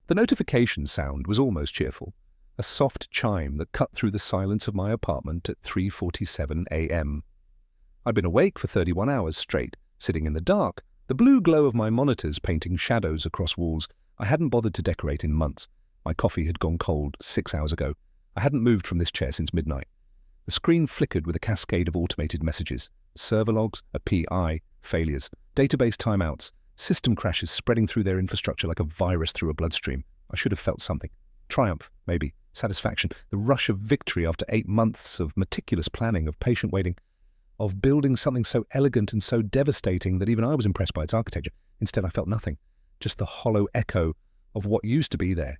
The notification sound was almost cheerful, a soft chime that cut through the silence of my apartment at 3:47 a.m. I'd been awake for 31 hours straight, sitting in the dark, the blue glow of my monitors painting shadows across walls I hadn't bothered to decorate in months. My coffee had gone cold 6 hours ago. I hadn't moved from this chair since midnight. The screen flickered with a cascade of automated messages, server logs, a PI, failures, database timeouts, system crashes spreading through their infrastructure like a virus through a bloodstream. I should have felt something. Triumph, maybe. Satisfaction. The rush of victory after 8 months of meticulous planning, of patient waiting, of building something so elegant and so devastating that even I was impressed by its architecture. Instead, I felt nothing. Just the hollow echo of what used to be there.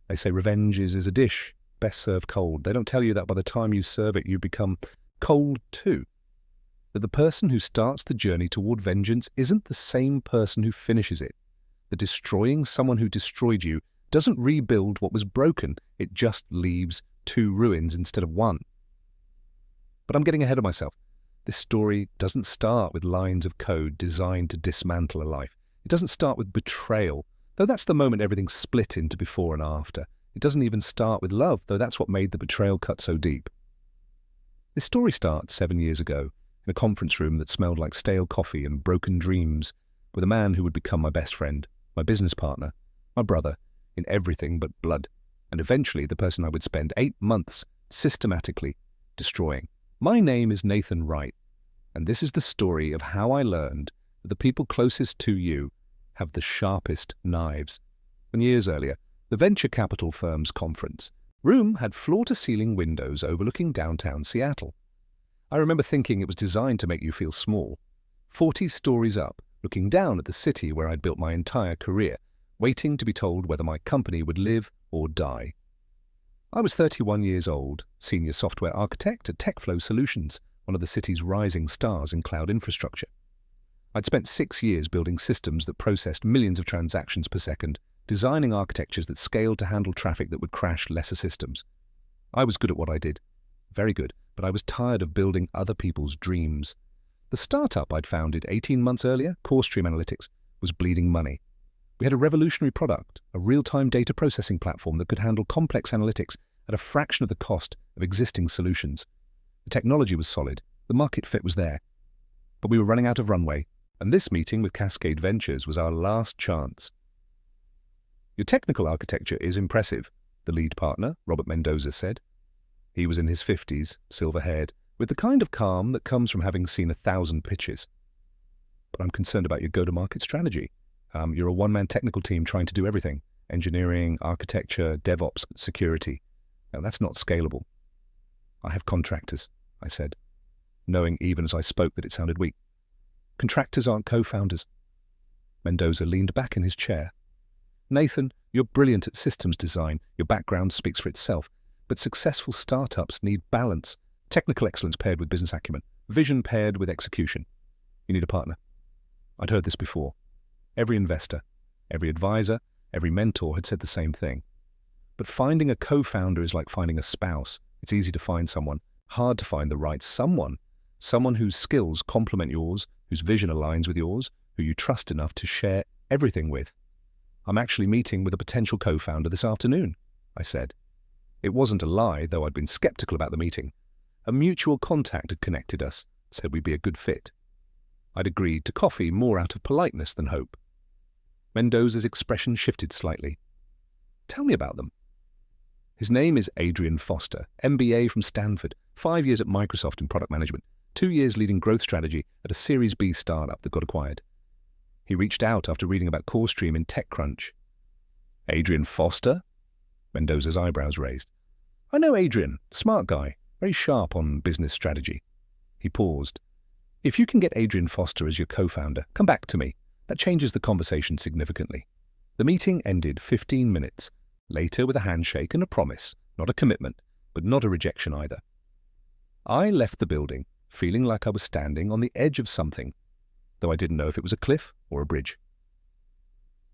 They say revenge is a dish, best served cold. They don't tell you that by the time you serve it, you become cold too. That the person who starts the journey toward vengeance isn't the same person who finishes it. That destroying someone who destroyed you doesn't rebuild what was broken. It just leaves 2 ruins instead of 1. But I'm getting ahead of myself. This story doesn't start with lines of code designed to dismantle a life. It doesn't start with betrayal, though that's the moment everything split into before and after. It doesn't even start with love, though that's what made the betrayal cut so deep. This story starts 7 years ago, in a conference room that smelled like stale coffee and broken dreams, with a man who would become my best friend, my business partner, my brother, in everything but blood, and eventually the person I would spend 8 months systematically destroying. My name is Nathan Wright, and this is the story of how I learned that the people closest to you have the sharpest knives. And years earlier, the venture capital firm's conference room had floor-to-ceiling windows overlooking downtown Seattle. I remember thinking it was designed to make you feel small. 40 stories up, looking down at the city where I'd built my entire career, waiting to be told whether my company would live or die. I was 31 years old, senior software architect at TechFlow Solutions, one of the city's rising stars in cloud infrastructure. I'd spent 6 years building systems that processed millions of transactions per second, designing architectures that scaled to handle traffic that would crash lesser systems. I was good at what I did. Very good, but I was tired of building other people's dreams. The startup I'd founded 18 months earlier, CoreStream Analytics, was bleeding money. We had a revolutionary product, a real-time data processing platform that could handle complex analytics at a fraction of the cost of existing solutions. The technology was solid, the market fit was there. But we were running out of runway, and this meeting with Cascade Ventures was our last chance. Your technical architecture is impressive, the lead partner, Robert Mendoza, said. He was in his 50s, silver-haired, with the kind of calm that comes from having seen 1,000 pitches. But I'm concerned about your go-to-market strategy. You're a one-man technical team trying to do everything: engineering, architecture, DevOps, security. Now, that's not scalable. I have contractors, I said, knowing even as I spoke that it sounded weak. Contractors aren't co-founders. Mendoza leaned back in his chair. Nathan, you're brilliant at systems design. Your background speaks for itself. But successful startups need balance. Technical excellence paired with business acumen. Vision paired with execution. You need a partner. I'd heard this before. Every investor, every advisor, every mentor had said the same thing. But finding a co-founder is like finding a spouse. It's easy to find someone, hard to find the right someone. Someone whose skills complement yours, whose vision aligns with yours, who you trust enough to share everything with. I'm actually meeting with a potential co-founder this afternoon, I said. It wasn't a lie, though I'd been skeptical about the meeting. A mutual contact had connected us, said we'd be a good fit. I'd agreed to coffee more out of politeness than hope. Mendoza's expression shifted slightly. Tell me about them. His name is Adrian Foster, MBA from Stanford, 5 years at Microsoft in product management, 2 years leading growth strategy at a Series B startup that got acquired. He reached out after reading about CoreStream in TechCrunch. Adrian Foster? Mendoza's eyebrows raised. I know Adrian, smart guy, very sharp on business strategy. He paused. If you can get Adrian Foster as your co-founder, come back to me. That changes the conversation significantly. The meeting ended 15 minutes, later with a handshake and a promise, not a commitment, but not a rejection either. I left the building, feeling like I was standing on the edge of something, though I didn't know if it was a cliff or a bridge.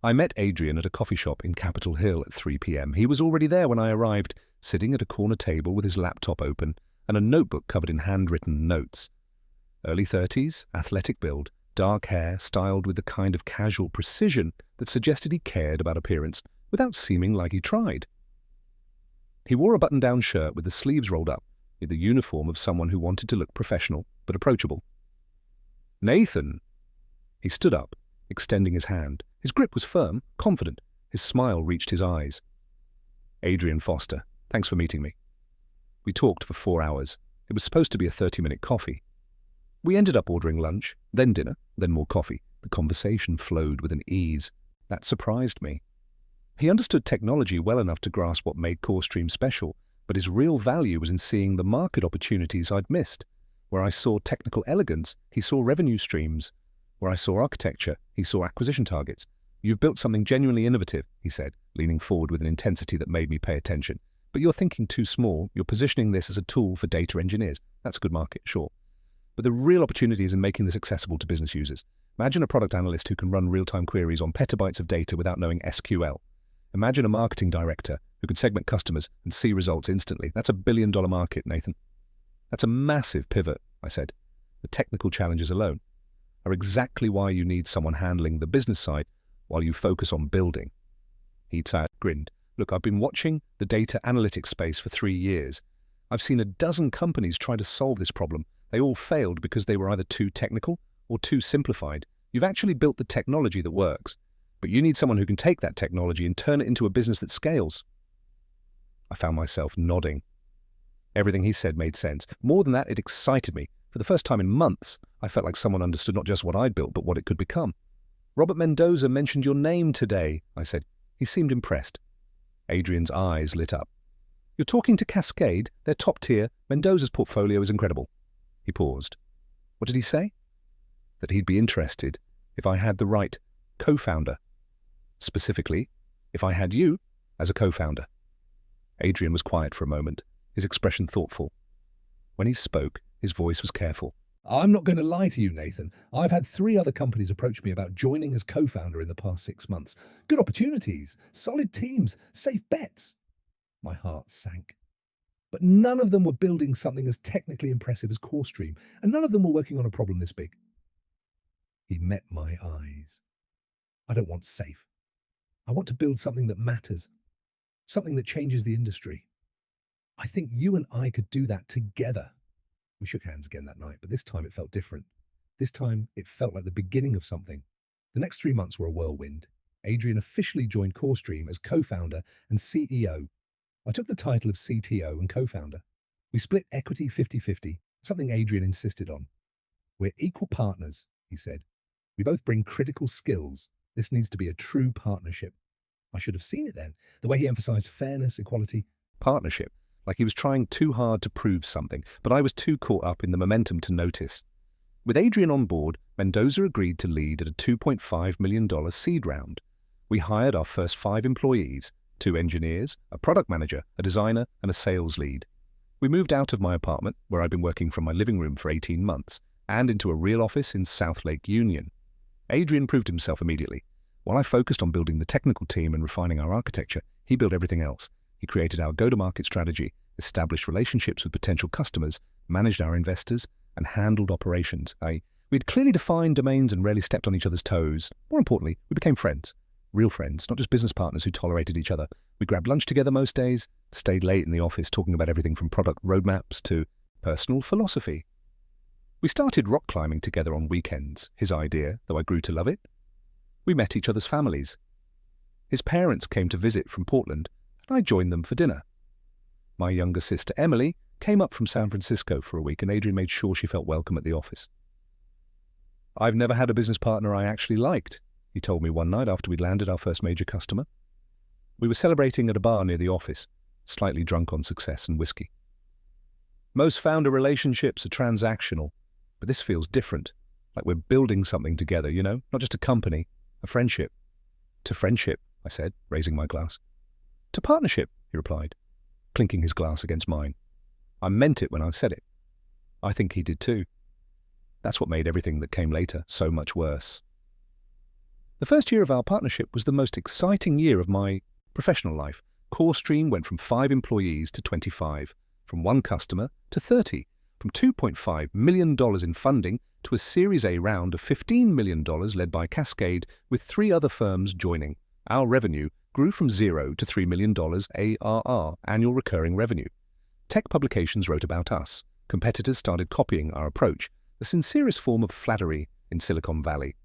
I met Adrian at a coffee shop in Capitol Hill at 3 p.m. He was already there when I arrived, sitting at a corner table with his laptop open and a notebook covered in handwritten notes. Early 30s, athletic build, dark hair styled with the kind of casual precision that suggested he cared about appearance, without seeming like he tried. He wore a button-down shirt with the sleeves rolled up, in the uniform of someone who wanted to look professional but approachable. "Nathan!" He stood up, extending his hand. His grip was firm, confident. His smile reached his eyes. "Adrian Foster, thanks for meeting me." We talked for 4 hours. It was supposed to be a 30-minute coffee. We ended up ordering lunch, then dinner, then more coffee. The conversation flowed with an ease that surprised me. He understood technology well enough to grasp what made CoreStream special, but his real value was in seeing the market opportunities I'd missed. Where I saw technical elegance, he saw revenue streams. Where I saw architecture, he saw acquisition targets. "You've built something genuinely innovative," he said, leaning forward with an intensity that made me pay attention. "But you're thinking too small. You're positioning this as a tool for data engineers. That's a good market, sure. But the real opportunity is in making this accessible to business users. Imagine a product analyst who can run real-time queries on petabytes of data without knowing SQL. Imagine a marketing director who can segment customers and see results instantly. That's a billion-dollar market, Nathan." "That's a massive pivot," I said. "The technical challenges alone are exactly why you need someone handling the business side while you focus on building." He grinned. "Look, I've been watching the data analytics space for 3 years. I've seen a dozen companies try to solve this problem. They all failed because they were either too technical or too simplified. You've actually built the technology that works, but you need someone who can take that technology and turn it into a business that scales." I found myself nodding. Everything he said made sense. More than that, it excited me. For the first time in months, I felt like someone understood not just what I'd built, but what it could become. "Robert Mendoza mentioned your name today," I said. He seemed impressed. Adrian's eyes lit up. "You're talking to Cascade? They're top tier. Mendoza's portfolio is incredible." He paused. What did he say? That he'd be interested if I had the right co-founder. Specifically, if I had you as a co-founder. Adrian was quiet for a moment, his expression thoughtful. When he spoke, his voice was careful. "I'm not going to lie to you, Nathan. I've had 3 other companies approach me about joining as co-founder in the past 6 months. Good opportunities, solid teams, safe bets." My heart sank. But none of them were building something as technically impressive as CoreStream, and none of them were working on a problem this big. He met my eyes. "I don't want safe. I want to build something that matters, something that changes the industry. I think you and I could do that together." We shook hands again that night, but this time it felt different. This time it felt like the beginning of something. The next 3 months were a whirlwind. Adrian officially joined CoreStream as co-founder and CEO. I took the title of CTO and co-founder. We split equity 50-50, something Adrian insisted on. "We're equal partners," he said. "We both bring critical skills. This needs to be a true partnership." I should have seen it then, the way he emphasized fairness, equality. Partnership, like he was trying too hard to prove something, but I was too caught up in the momentum to notice. With Adrian on board, Mendoza agreed to lead at a $2.5 million seed round. We hired our first 5 employees, 2 engineers, a product manager, a designer, and a sales lead. We moved out of my apartment, where I'd been working from my living room for 18 months, and into a real office in South Lake Union. Adrian proved himself immediately. While I focused on building the technical team and refining our architecture, he built everything else. He created our go-to-market strategy, established relationships with potential customers, managed our investors, and handled operations. We'd clearly defined domains and rarely stepped on each other's toes. More importantly, we became friends. Real friends, not just business partners who tolerated each other. We grabbed lunch together most days, stayed late in the office talking about everything from product roadmaps to personal philosophy. We started rock climbing together on weekends, his idea, though I grew to love it. We met each other's families. His parents came to visit from Portland, and I joined them for dinner. My younger sister, Emily, came up from San Francisco for a week, and Adrian made sure she felt welcome at the office. "I've never had a business partner I actually liked," he told me one night after we'd landed our first major customer. We were celebrating at a bar near the office, slightly drunk on success and whiskey. "Most founder relationships are transactional, but this feels different, like we're building something together, not just a company, a friendship." "To friendship," I said, raising my glass. "To partnership," he replied, clinking his glass against mine. I meant it when I said it. I think he did too. That's what made everything that came later so much worse. The first year of our partnership was the most exciting year of my professional life. CoreStream went from 5 employees to 25, from 1 customer to 30, from $2.5 million in funding to a Series A round of $15 million led by Cascade with 3 other firms joining. Our revenue grew from 0 to $3 million ARR, annual recurring revenue. Tech publications wrote about us. Competitors started copying our approach, the sincerest form of flattery in Silicon Valley.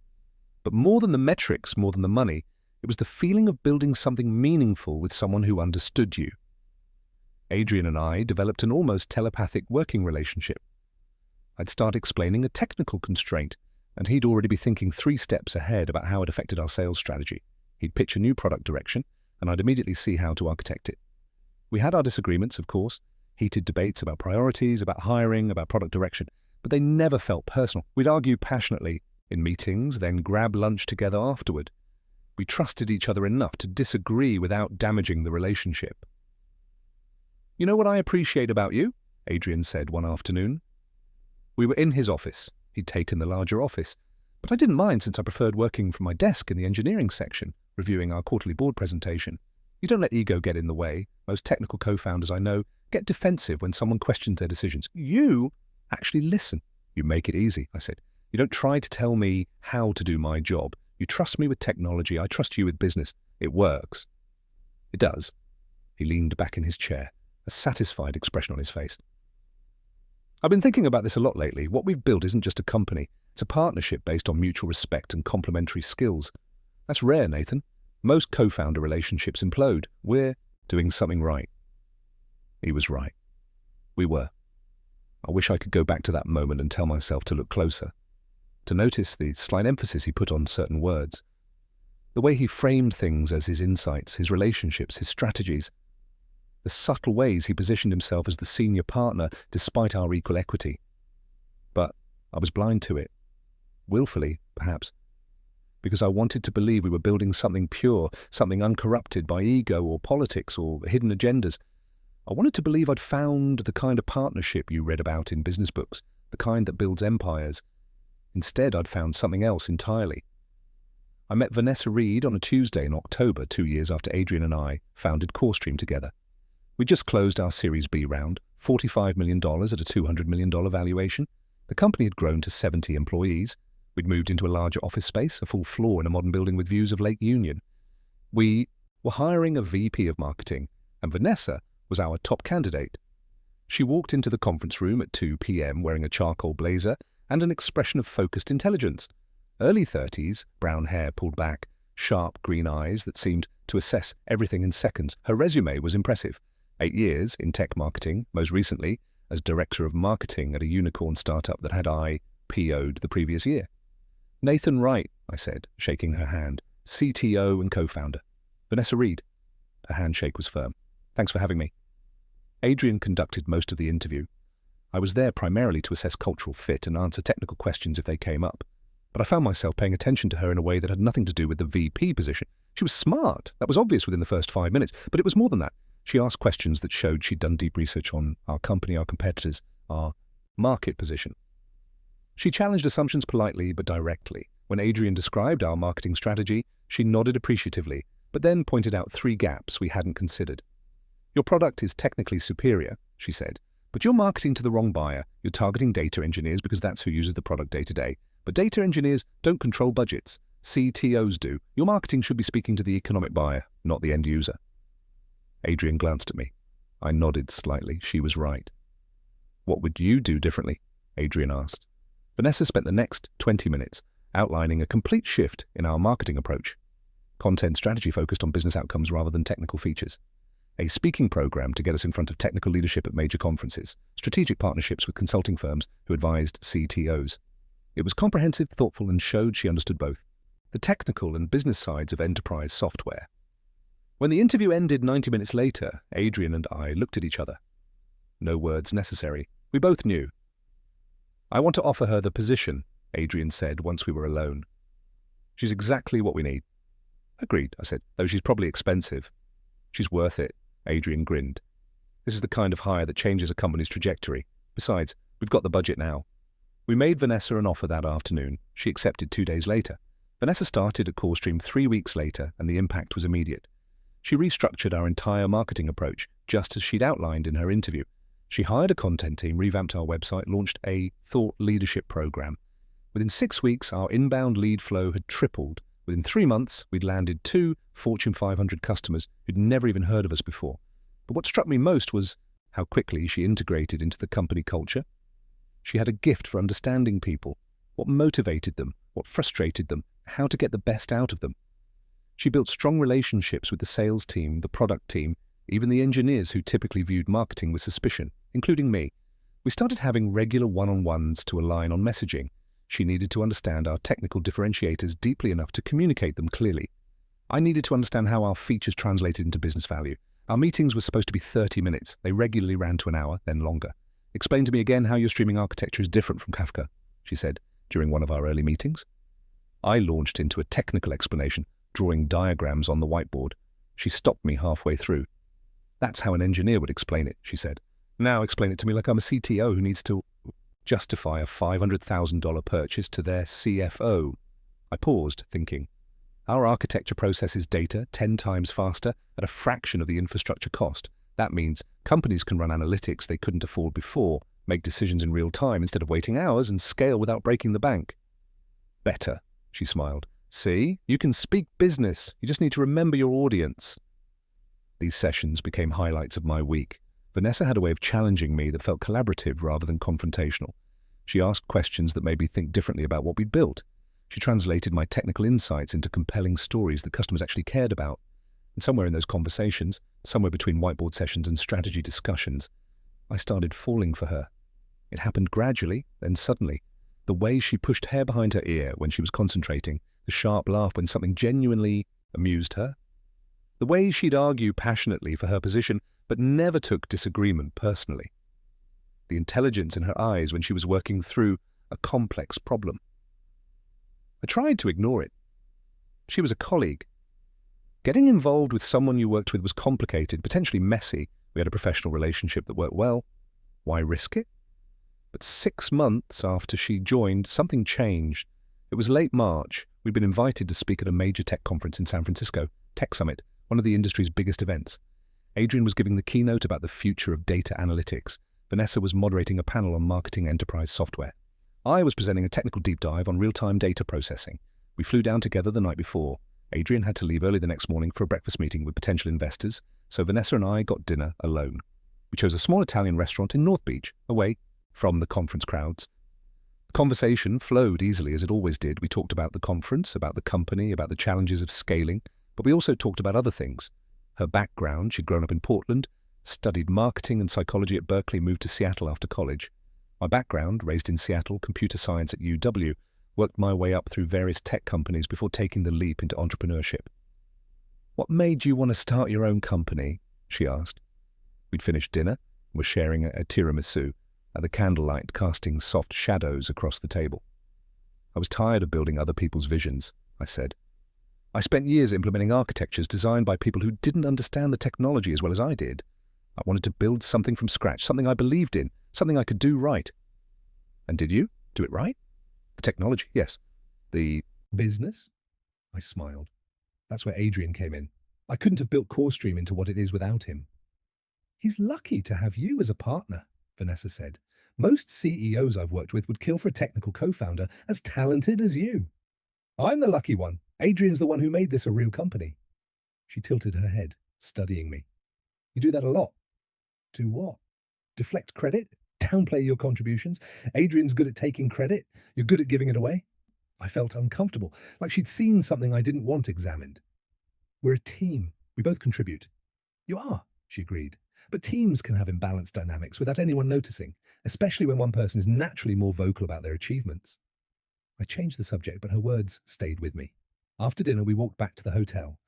But more than the metrics, more than the money, it was the feeling of building something meaningful with someone who understood you. Adrian and I developed an almost telepathic working relationship. I'd start explaining a technical constraint, and he'd already be thinking 3 steps ahead about how it affected our sales strategy. He'd pitch a new product direction, and I'd immediately see how to architect it. We had our disagreements, of course, heated debates about priorities, about hiring, about product direction, but they never felt personal. We'd argue passionately in meetings, then grab lunch together afterward. We trusted each other enough to disagree without damaging the relationship. "You know what I appreciate about you?" Adrian said one afternoon. We were in his office. He'd taken the larger office, but I didn't mind since I preferred working from my desk in the engineering section, reviewing our quarterly board presentation. You don't let ego get in the way. Most technical co-founders I know get defensive when someone questions their decisions. You actually listen. "You make it easy," I said. "You don't try to tell me how to do my job. You trust me with technology. I trust you with business. It works." "It does." He leaned back in his chair, a satisfied expression on his face. "I've been thinking about this a lot lately. What we've built isn't just a company. It's a partnership based on mutual respect and complementary skills. That's rare, Nathan. Most co-founder relationships implode. We're doing something right." He was right. We were. I wish I could go back to that moment and tell myself to look closer, to notice the slight emphasis he put on certain words, the way he framed things as his insights, his relationships, his strategies, the subtle ways he positioned himself as the senior partner despite our equal equity. But I was blind to it, willfully, perhaps, because I wanted to believe we were building something pure, something uncorrupted by ego or politics or hidden agendas. I wanted to believe I'd found the kind of partnership you read about in business books, the kind that builds empires. Instead, I'd found something else entirely. I met Vanessa Reed on a Tuesday in October, 2 years after Adrian and I founded CoreStream together. We just closed our Series B round, $45 million at a $200 million valuation. The company had grown to 70 employees. We'd moved into a larger office space, a full floor in a modern building with views of Lake Union. We were hiring a VP of marketing, and Vanessa was our top candidate. She walked into the conference room at 2 p.m. wearing a charcoal blazer and an expression of focused intelligence. Early 30s, brown hair pulled back, sharp green eyes that seemed to assess everything in seconds. Her resume was impressive. 8 years in tech marketing, most recently as director of marketing at a unicorn startup that had IPO'd the previous year. "Nathan Wright," I said, shaking her hand, CTO and co-founder. "Vanessa Reed." Her handshake was firm. "Thanks for having me." Adrian conducted most of the interview. I was there primarily to assess cultural fit and answer technical questions if they came up. But I found myself paying attention to her in a way that had nothing to do with the VP position. She was smart. That was obvious within the first 5 minutes. But it was more than that. She asked questions that showed she'd done deep research on our company, our competitors, our market position. She challenged assumptions politely but directly. When Adrian described our marketing strategy, she nodded appreciatively, but then pointed out 3 gaps we hadn't considered. "Your product is technically superior," she said, "but you're marketing to the wrong buyer. You're targeting data engineers because that's who uses the product day to day. But data engineers don't control budgets. CTOs do. Your marketing should be speaking to the economic buyer, not the end user." Adrian glanced at me. I nodded slightly. She was right. "What would you do differently?" Adrian asked. Vanessa spent the next 20 minutes outlining a complete shift in our marketing approach. Content strategy focused on business outcomes rather than technical features. A speaking program to get us in front of technical leadership at major conferences. Strategic partnerships with consulting firms who advised CTOs. It was comprehensive, thoughtful, and showed she understood both the technical and business sides of enterprise software. When the interview ended 90 minutes later, Adrian and I looked at each other. No words necessary. We both knew. "I want to offer her the position," Adrian said once we were alone. "She's exactly what we need." "Agreed," I said, "though she's probably expensive." "She's worth it," Adrian grinned. "This is the kind of hire that changes a company's trajectory. Besides, we've got the budget now." We made Vanessa an offer that afternoon. She accepted 2 days later. Vanessa started at CoreStream 3 weeks later, and the impact was immediate. She restructured our entire marketing approach, just as she'd outlined in her interview. She hired a content team, revamped our website, launched a thought leadership program. Within 6 weeks, our inbound lead flow had tripled, with Within 3 months, we'd landed 2 Fortune 500 customers who'd never even heard of us before. But what struck me most was how quickly she integrated into the company culture. She had a gift for understanding people, what motivated them, what frustrated them, how to get the best out of them. She built strong relationships with the sales team, the product team, even the engineers who typically viewed marketing with suspicion, including me. We started having regular one-on-ones to align on messaging. She needed to understand our technical differentiators deeply enough to communicate them clearly. I needed to understand how our features translated into business value. Our meetings were supposed to be 30 minutes. They regularly ran to an hour, then longer. "Explain to me again how your streaming architecture is different from Kafka," she said during one of our early meetings. I launched into a technical explanation, drawing diagrams on the whiteboard. She stopped me halfway through. "That's how an engineer would explain it," she said. "Now explain it to me like I'm a CTO who needs to justify a $500,000 purchase to their CFO." I paused, thinking. Our architecture processes data 10 times faster at a fraction of the infrastructure cost. That means companies can run analytics they couldn't afford before, make decisions in real time instead of waiting hours, and scale without breaking the bank. "Better," she smiled. "See, you can speak business. You just need to remember your audience." These sessions became highlights of my week. Vanessa had a way of challenging me that felt collaborative rather than confrontational. She asked questions that made me think differently about what we'd built. She translated my technical insights into compelling stories that customers actually cared about. And somewhere in those conversations, somewhere between whiteboard sessions and strategy discussions, I started falling for her. It happened gradually, then suddenly. The way she pushed hair behind her ear when she was concentrating, the sharp laugh when something genuinely amused her. The way she'd argue passionately for her position, but never took disagreement personally. The intelligence in her eyes when she was working through a complex problem. I tried to ignore it. She was a colleague. Getting involved with someone you worked with was complicated, potentially messy. We had a professional relationship that worked well. Why risk it? But 6 months after she joined, something changed. It was late March. We'd been invited to speak at a major tech conference in San Francisco, Tech Summit, one of the industry's biggest events. Adrian was giving the keynote about the future of data analytics. Vanessa was moderating a panel on marketing enterprise software. I was presenting a technical deep dive on real-time data processing. We flew down together the night before. Adrian had to leave early the next morning for a breakfast meeting with potential investors, so Vanessa and I got dinner alone. We chose a small Italian restaurant in North Beach, away from the conference crowds. The conversation flowed easily, as it always did. We talked about the conference, about the company, about the challenges of scaling, but we also talked about other things. Her background: she'd grown up in Portland, studied marketing and psychology at Berkeley, moved to Seattle after college. My background: raised in Seattle, computer science at UW, worked my way up through various tech companies before taking the leap into entrepreneurship. "What made you want to start your own company?" she asked. We'd finished dinner and were sharing a tiramisu, the candlelight casting soft shadows across the table. "I was tired of building other people's visions," I said. "I spent years implementing architectures designed by people who didn't understand the technology as well as I did. I wanted to build something from scratch, something I believed in, something I could do right." "And did you do it right?" "The technology, yes. The business?" I smiled. That's where Adrian came in. I couldn't have built CoreStream into what it is without him. "He's lucky to have you as a partner," Vanessa said. "Most CEOs I've worked with would kill for a technical co-founder as talented as you." "I'm the lucky one. Adrian's the one who made this a real company." She tilted her head, studying me. "You do that a lot." "Do what?" "Deflect credit? Downplay your contributions? Adrian's good at taking credit. You're good at giving it away." I felt uncomfortable, like she'd seen something I didn't want examined. "We're a team. We both contribute." "You are," she agreed. "But teams can have imbalanced dynamics without anyone noticing, especially when one person is naturally more vocal about their achievements." I changed the subject, but her words stayed with me. After dinner, we walked back to the hotel.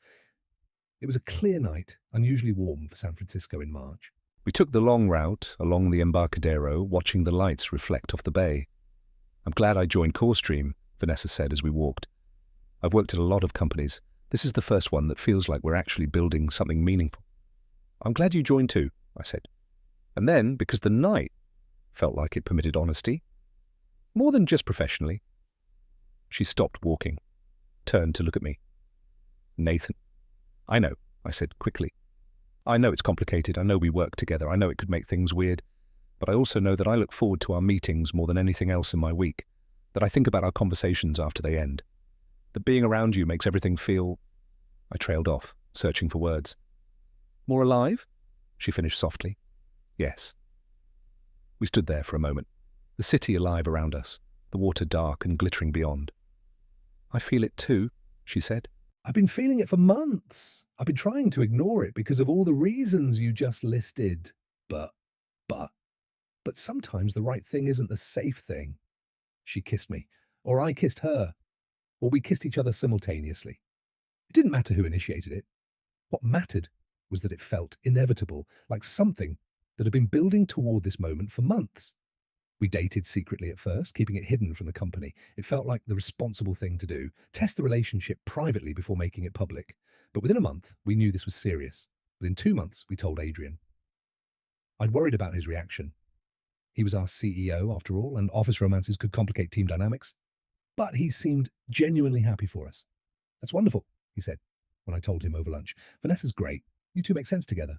It was a clear night, unusually warm for San Francisco in March. We took the long route along the Embarcadero, watching the lights reflect off the bay. "I'm glad I joined CoreStream," Vanessa said as we walked. "I've worked at a lot of companies. This is the first one that feels like we're actually building something meaningful." "I'm glad you joined too," I said. And then, because the night felt like it permitted honesty, more than just professionally, she stopped walking, turned to look at me. "Nathan." "I know," I said quickly. "I know it's complicated. I know we work together. I know it could make things weird. But I also know that I look forward to our meetings more than anything else in my week, that I think about our conversations after they end. that being around you makes everything feel... I trailed off, searching for words. More alive? She finished softly. Yes. We stood there for a moment, the city alive around us, the water dark and glittering beyond. I feel it too, she said. I've been feeling it for months. I've been trying to ignore it because of all the reasons you just listed. But sometimes the right thing isn't the safe thing. She kissed me, or I kissed her, or we kissed each other simultaneously. It didn't matter who initiated it. What mattered was that it felt inevitable, like something that had been building toward this moment for months. We dated secretly at first, keeping it hidden from the company. It felt like the responsible thing to do, test the relationship privately before making it public. But within a month, we knew this was serious. Within 2 months, we told Adrian. I'd worried about his reaction. He was our CEO, after all, and office romances could complicate team dynamics. But he seemed genuinely happy for us. That's wonderful, he said, when I told him over lunch. Vanessa's great. You two make sense together.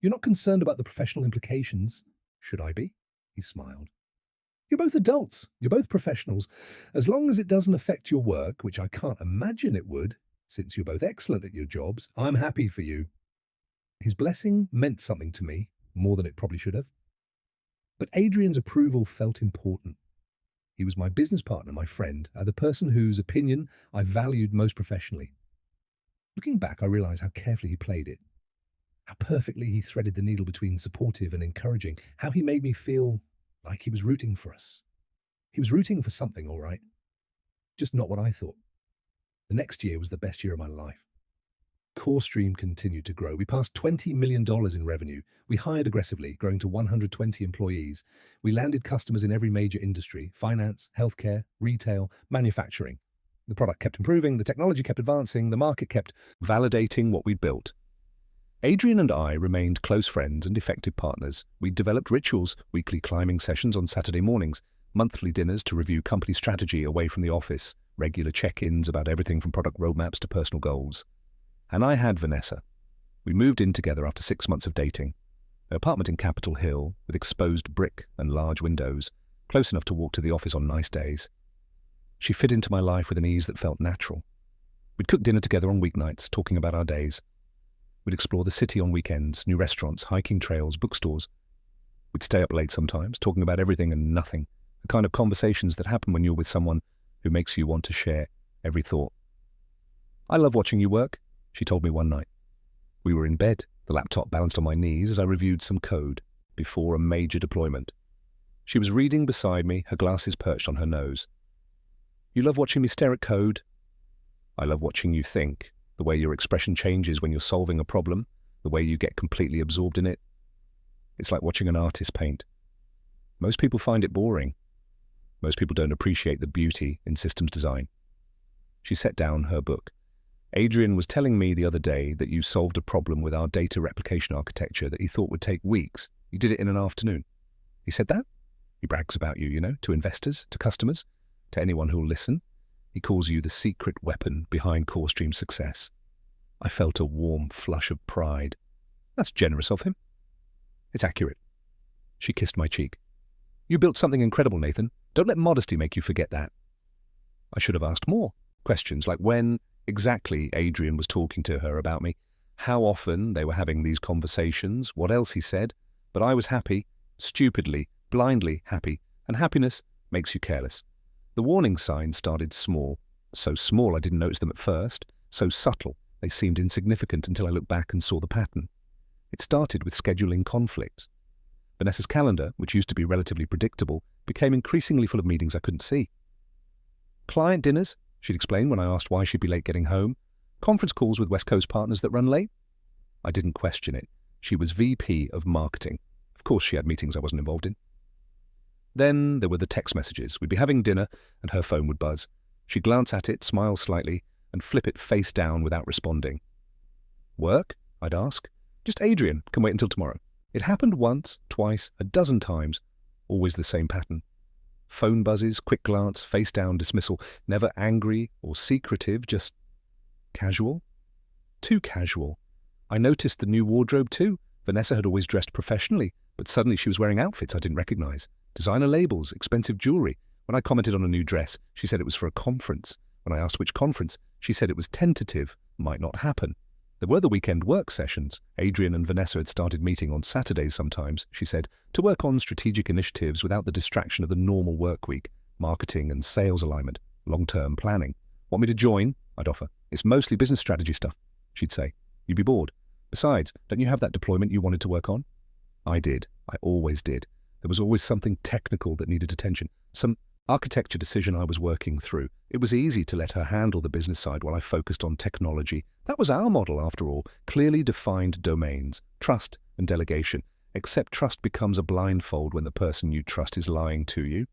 You're not concerned about the professional implications. Should I be? He smiled. You're both adults. You're both professionals. As long as it doesn't affect your work, which I can't imagine it would, since you're both excellent at your jobs, I'm happy for you. His blessing meant something to me, more than it probably should have. But Adrian's approval felt important. He was my business partner, my friend, the person whose opinion I valued most professionally. Looking back, I realize how carefully he played it. How perfectly he threaded the needle between supportive and encouraging. How he made me feel like he was rooting for us. He was rooting for something, all right. Just not what I thought. The next year was the best year of my life. CoreStream continued to grow. We passed $20 million in revenue. We hired aggressively, growing to 120 employees. We landed customers in every major industry: finance, healthcare, retail, manufacturing. The product kept improving, the technology kept advancing, the market kept validating what we'd built. Adrian and I remained close friends and effective partners. We developed rituals, weekly climbing sessions on Saturday mornings, monthly dinners to review company strategy away from the office, regular check-ins about everything from product roadmaps to personal goals. And I had Vanessa. We moved in together after 6 months of dating. An apartment in Capitol Hill with exposed brick and large windows, close enough to walk to the office on nice days. She fit into my life with an ease that felt natural. We'd cook dinner together on weeknights, talking about our days. We'd explore the city on weekends, new restaurants, hiking trails, bookstores. We'd stay up late sometimes, talking about everything and nothing, the kind of conversations that happen when you're with someone who makes you want to share every thought. I love watching you work, she told me one night. We were in bed, the laptop balanced on my knees as I reviewed some code before a major deployment. She was reading beside me, her glasses perched on her nose. You love watching me stare at code? I love watching you think, the way your expression changes when you're solving a problem, the way you get completely absorbed in it. It's like watching an artist paint. Most people find it boring. Most people don't appreciate the beauty in systems design. She set down her book. Adrian was telling me the other day that you solved a problem with our data replication architecture that he thought would take weeks. You did it in an afternoon. He said that? He brags about you, to investors, to customers, to anyone who'll listen. He calls you the secret weapon behind CoreStream's success. I felt a warm flush of pride. That's generous of him. It's accurate. She kissed my cheek. You built something incredible, Nathan. Don't let modesty make you forget that. I should have asked more questions, like when exactly Adrian was talking to her about me, how often they were having these conversations, what else he said. But I was happy, stupidly, blindly happy, and happiness makes you careless. The warning signs started small, so small I didn't notice them at first, so subtle they seemed insignificant until I looked back and saw the pattern. It started with scheduling conflicts. Vanessa's calendar, which used to be relatively predictable, became increasingly full of meetings I couldn't see. Client dinners, she'd explain when I asked why she'd be late getting home. Conference calls with West Coast partners that run late. I didn't question it. She was VP of marketing. Of course she had meetings I wasn't involved in. Then there were the text messages. We'd be having dinner and her phone would buzz. She'd glance at it, smile slightly, and flip it face down without responding. Work? I'd ask. Just Adrian, can wait until tomorrow. It happened once, twice, a dozen times. Always the same pattern. Phone buzzes, quick glance, face down dismissal. Never angry or secretive, just casual. Too casual. I noticed the new wardrobe too. Vanessa had always dressed professionally, but suddenly she was wearing outfits I didn't recognize. Designer labels, expensive jewelry. When I commented on a new dress, she said it was for a conference. When I asked which conference, she said it was tentative, might not happen. There were the weekend work sessions. Adrian and Vanessa had started meeting on Saturdays sometimes, she said, to work on strategic initiatives without the distraction of the normal work week, marketing and sales alignment, long-term planning. Want me to join? I'd offer. It's mostly business strategy stuff, she'd say. You'd be bored. Besides, don't you have that deployment you wanted to work on? I did. I always did. There was always something technical that needed attention, some architecture decision I was working through. It was easy to let her handle the business side while I focused on technology. That was our model, after all, clearly defined domains, trust and delegation, except trust becomes a blindfold when the person you trust is lying to you.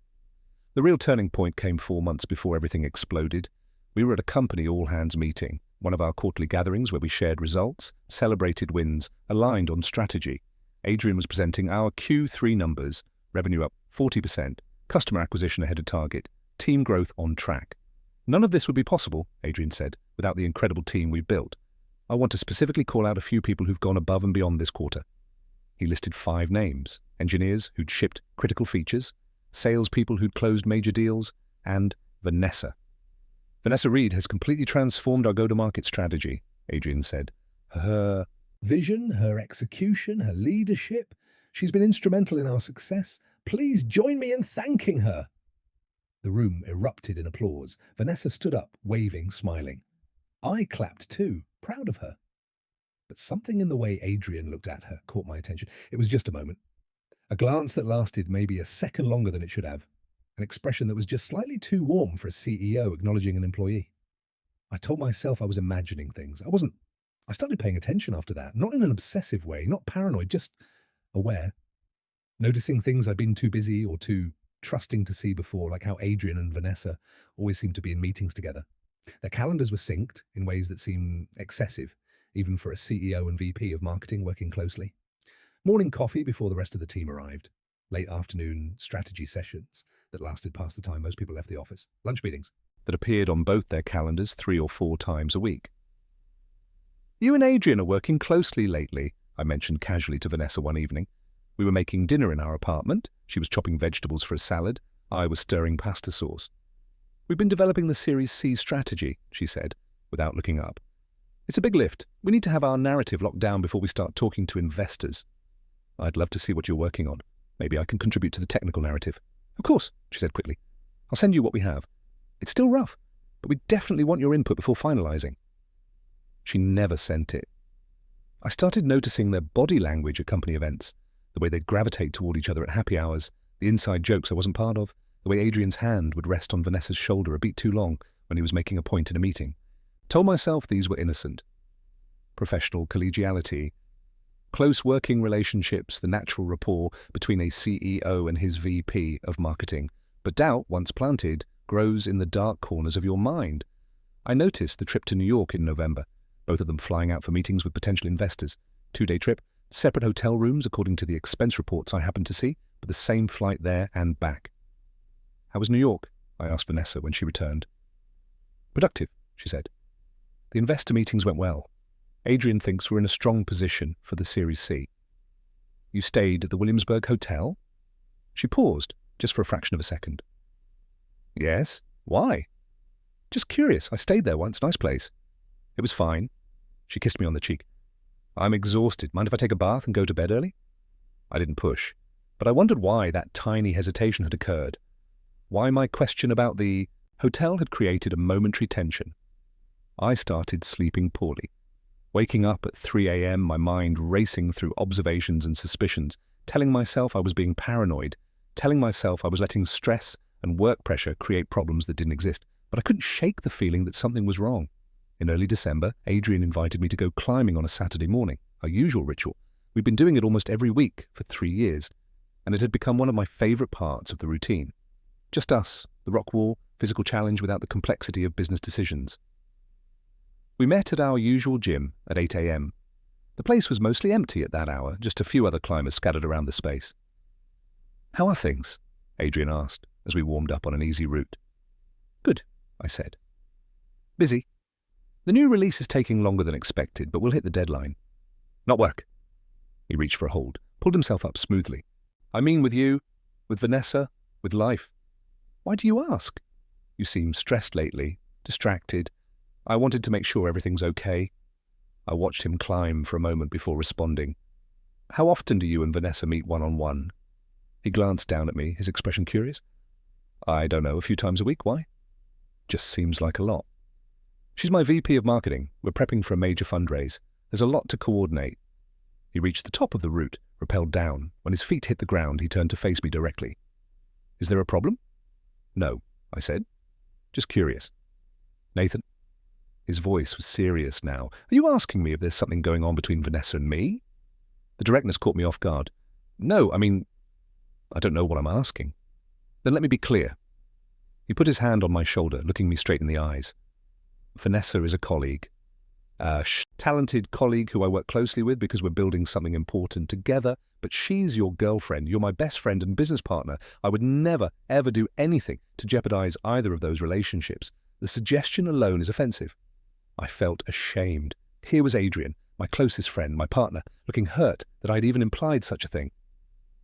The real turning point came 4 months before everything exploded. We were at a company all-hands meeting, one of our quarterly gatherings where we shared results, celebrated wins, aligned on strategy. Adrian was presenting our Q3 numbers, revenue up 40%, customer acquisition ahead of target, team growth on track. None of this would be possible, Adrian said, without the incredible team we've built. I want to specifically call out a few people who've gone above and beyond this quarter. He listed 5 names: engineers who'd shipped critical features, salespeople who'd closed major deals, and Vanessa. Vanessa Reed has completely transformed our go-to-market strategy, Adrian said. Her vision, her execution, her leadership, she's been instrumental in our success. Please join me in thanking her. The room erupted in applause. Vanessa stood up, waving, smiling. I clapped too, proud of her. But something in the way Adrian looked at her caught my attention. It was just a moment. A glance that lasted maybe a second longer than it should have. An expression that was just slightly too warm for a CEO acknowledging an employee. I told myself I was imagining things. I started paying attention after that, not in an obsessive way, not paranoid, just aware. Noticing things I'd been too busy or too trusting to see before, like how Adrian and Vanessa always seemed to be in meetings together. Their calendars were synced in ways that seemed excessive, even for a CEO and VP of marketing working closely. Morning coffee before the rest of the team arrived. Late afternoon strategy sessions that lasted past the time most people left the office. Lunch meetings that appeared on both their calendars 3 or 4 times a week. You and Adrian are working closely lately, I mentioned casually to Vanessa one evening. We were making dinner in our apartment. She was chopping vegetables for a salad. I was stirring pasta sauce. We've been developing the Series C strategy, she said, without looking up. It's a big lift. We need to have our narrative locked down before we start talking to investors. I'd love to see what you're working on. Maybe I can contribute to the technical narrative. Of course, she said quickly. I'll send you what we have. It's still rough, but we definitely want your input before finalizing. She never sent it. I started noticing their body language at company events, the way they'd gravitate toward each other at happy hours, the inside jokes I wasn't part of, the way Adrian's hand would rest on Vanessa's shoulder a beat too long when he was making a point in a meeting. Told myself these were innocent. Professional collegiality, close working relationships, the natural rapport between a CEO and his VP of marketing. But doubt, once planted, grows in the dark corners of your mind. I noticed the trip to New York in November, both of them flying out for meetings with potential investors. 2-day trip, separate hotel rooms according to the expense reports I happened to see, but the same flight there and back. How was New York? I asked Vanessa when she returned. Productive, she said. The investor meetings went well. Adrian thinks we're in a strong position for the Series C. You stayed at the Williamsburg Hotel? She paused, just for a fraction of a second. Yes. Why? Just curious. I stayed there once. Nice place. It was fine. She kissed me on the cheek. I'm exhausted. Mind if I take a bath and go to bed early? I didn't push, but I wondered why that tiny hesitation had occurred. Why my question about the hotel had created a momentary tension. I started sleeping poorly. Waking up at 3 a.m., my mind racing through observations and suspicions, telling myself I was being paranoid, telling myself I was letting stress and work pressure create problems that didn't exist, but I couldn't shake the feeling that something was wrong. In early December, Adrian invited me to go climbing on a Saturday morning, our usual ritual. We'd been doing it almost every week for 3 years, and it had become one of my favorite parts of the routine. Just us, the rock wall, physical challenge without the complexity of business decisions. We met at our usual gym at 8 a.m. The place was mostly empty at that hour, just a few other climbers scattered around the space. How are things? Adrian asked as we warmed up on an easy route. Good, I said. Busy. The new release is taking longer than expected, but we'll hit the deadline. Not work. He reached for a hold, pulled himself up smoothly. I mean with you, with Vanessa, with life. Why do you ask? You seem stressed lately. distracted. I wanted to make sure everything's okay. I watched him climb for a moment before responding. How often do you and Vanessa meet one-on-one? He glanced down at me, his expression curious. I don't know, a few times a week. Why? Just seems like a lot. She's my VP of marketing. We're prepping for a major fundraise. There's a lot to coordinate. He reached the top of the route, rappelled down. When his feet hit the ground, he turned to face me directly. Is there a problem? No, I said. Just curious. Nathan? His voice was serious now. Are you asking me if there's something going on between Vanessa and me? The directness caught me off guard. No, I don't know what I'm asking. Then let me be clear. He put his hand on my shoulder, looking me straight in the eyes. Vanessa is a colleague. A talented colleague who I work closely with because we're building something important together, but she's your girlfriend. You're my best friend and business partner. I would never, ever do anything to jeopardize either of those relationships. The suggestion alone is offensive. I felt ashamed. Here was Adrian, my closest friend, my partner, looking hurt that I'd even implied such a thing.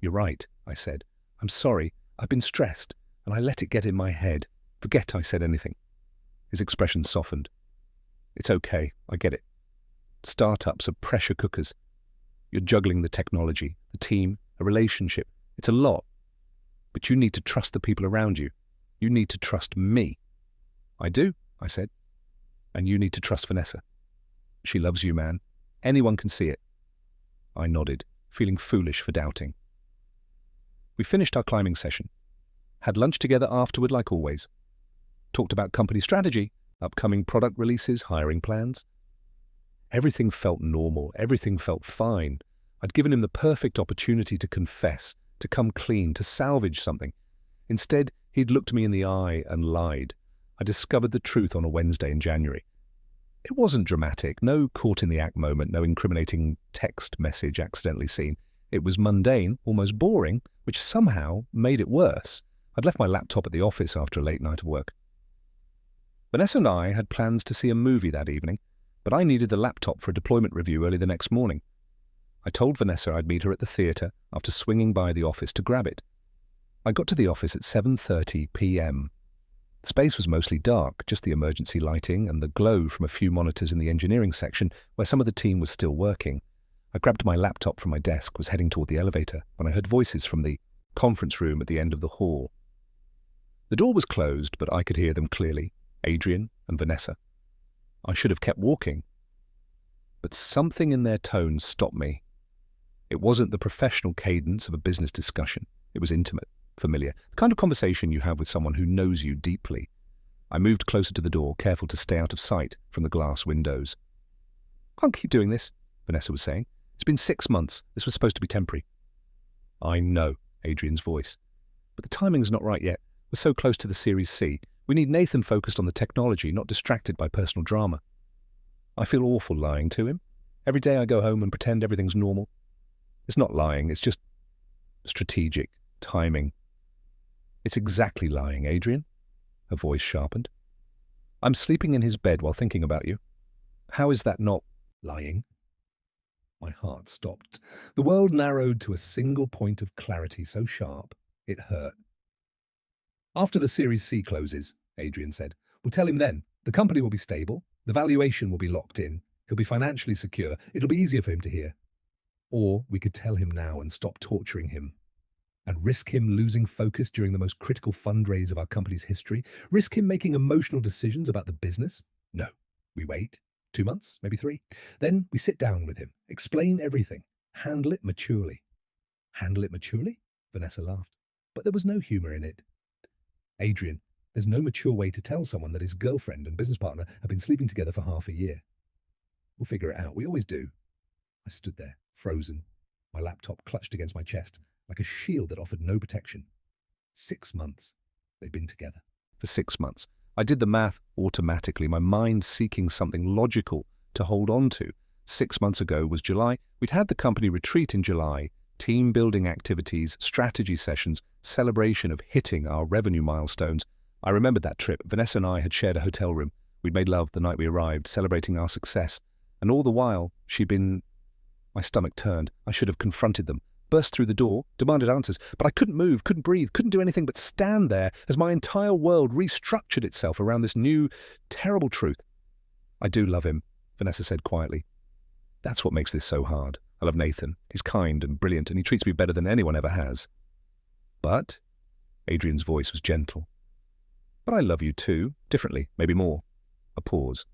You're right, I said. I'm sorry. I've been stressed, and I let it get in my head. Forget I said anything. His expression softened. It's okay, I get it. Startups are pressure cookers. You're juggling the technology, the team, a relationship. It's a lot. But you need to trust the people around you. You need to trust me. I do, I said. And you need to trust Vanessa. She loves you, man. Anyone can see it. I nodded, feeling foolish for doubting. We finished our climbing session. Had lunch together afterward like always. Talked about company strategy, upcoming product releases, hiring plans. Everything felt normal. Everything felt fine. I'd given him the perfect opportunity to confess, to come clean, to salvage something. Instead, he'd looked me in the eye and lied. I discovered the truth on a Wednesday in January. It wasn't dramatic, no caught-in-the-act moment, no incriminating text message accidentally seen. It was mundane, almost boring, which somehow made it worse. I'd left my laptop at the office after a late night of work. Vanessa and I had plans to see a movie that evening, but I needed the laptop for a deployment review early the next morning. I told Vanessa I'd meet her at the theatre after swinging by the office to grab it. I got to the office at 7:30 p.m. The space was mostly dark, just the emergency lighting and the glow from a few monitors in the engineering section where some of the team was still working. I grabbed my laptop from my desk, was heading toward the elevator, when I heard voices from the conference room at the end of the hall. The door was closed, but I could hear them clearly, Adrian and Vanessa. I should have kept walking, but something in their tone stopped me. It wasn't the professional cadence of a business discussion. It was intimate, familiar, the kind of conversation you have with someone who knows you deeply. I moved closer to the door, careful to stay out of sight from the glass windows. Can't keep doing this, Vanessa was saying. It's been 6 months. This was supposed to be temporary. I know, Adrian's voice. But the timing's not right yet. We're so close to the Series C. We need Nathan focused on the technology, not distracted by personal drama. I feel awful lying to him. Every day I go home and pretend everything's normal. It's not lying, it's just strategic, timing. It's exactly lying, Adrian. Her voice sharpened. I'm sleeping in his bed while thinking about you. How is that not Lying? My heart stopped. The world narrowed to a single point of clarity so sharp it hurt. After the Series C closes, Adrian said, we'll tell him then. The company will be stable. The valuation will be locked in. He'll be financially secure. It'll be easier for him to hear. Or we could tell him now and stop torturing him. And risk him losing focus during the most critical fundraise of our company's history? Risk him making emotional decisions about the business? No. We wait. 2 months, maybe 3. Then we sit down with him, explain everything, handle it maturely. Handle it maturely? Vanessa laughed. But there was no humour in it. Adrian, there's no mature way to tell someone that his girlfriend and business partner have been sleeping together for half a year. We'll figure it out. We always do. I stood there, frozen, my laptop clutched against my chest, like a shield that offered no protection. 6 months they'd been together. For 6 months. I did the math automatically, my mind seeking something logical to hold on to. 6 months ago was July. We'd had the company retreat in July, team building activities, strategy sessions, celebration of hitting our revenue milestones. I remembered that trip. Vanessa and I had shared a hotel room. We'd made love the night we arrived, celebrating our success. And all the while, she'd been... My stomach turned. I should have confronted them. burst through the door, demanded answers, but I couldn't move, couldn't breathe, couldn't do anything but stand there as my entire world restructured itself around this new, terrible truth. I do love him, Vanessa said quietly. That's what makes this so hard. I love Nathan. He's kind and brilliant, and he treats me better than anyone ever has. But, Adrian's voice was gentle. But I love you too, differently, maybe more. A pause.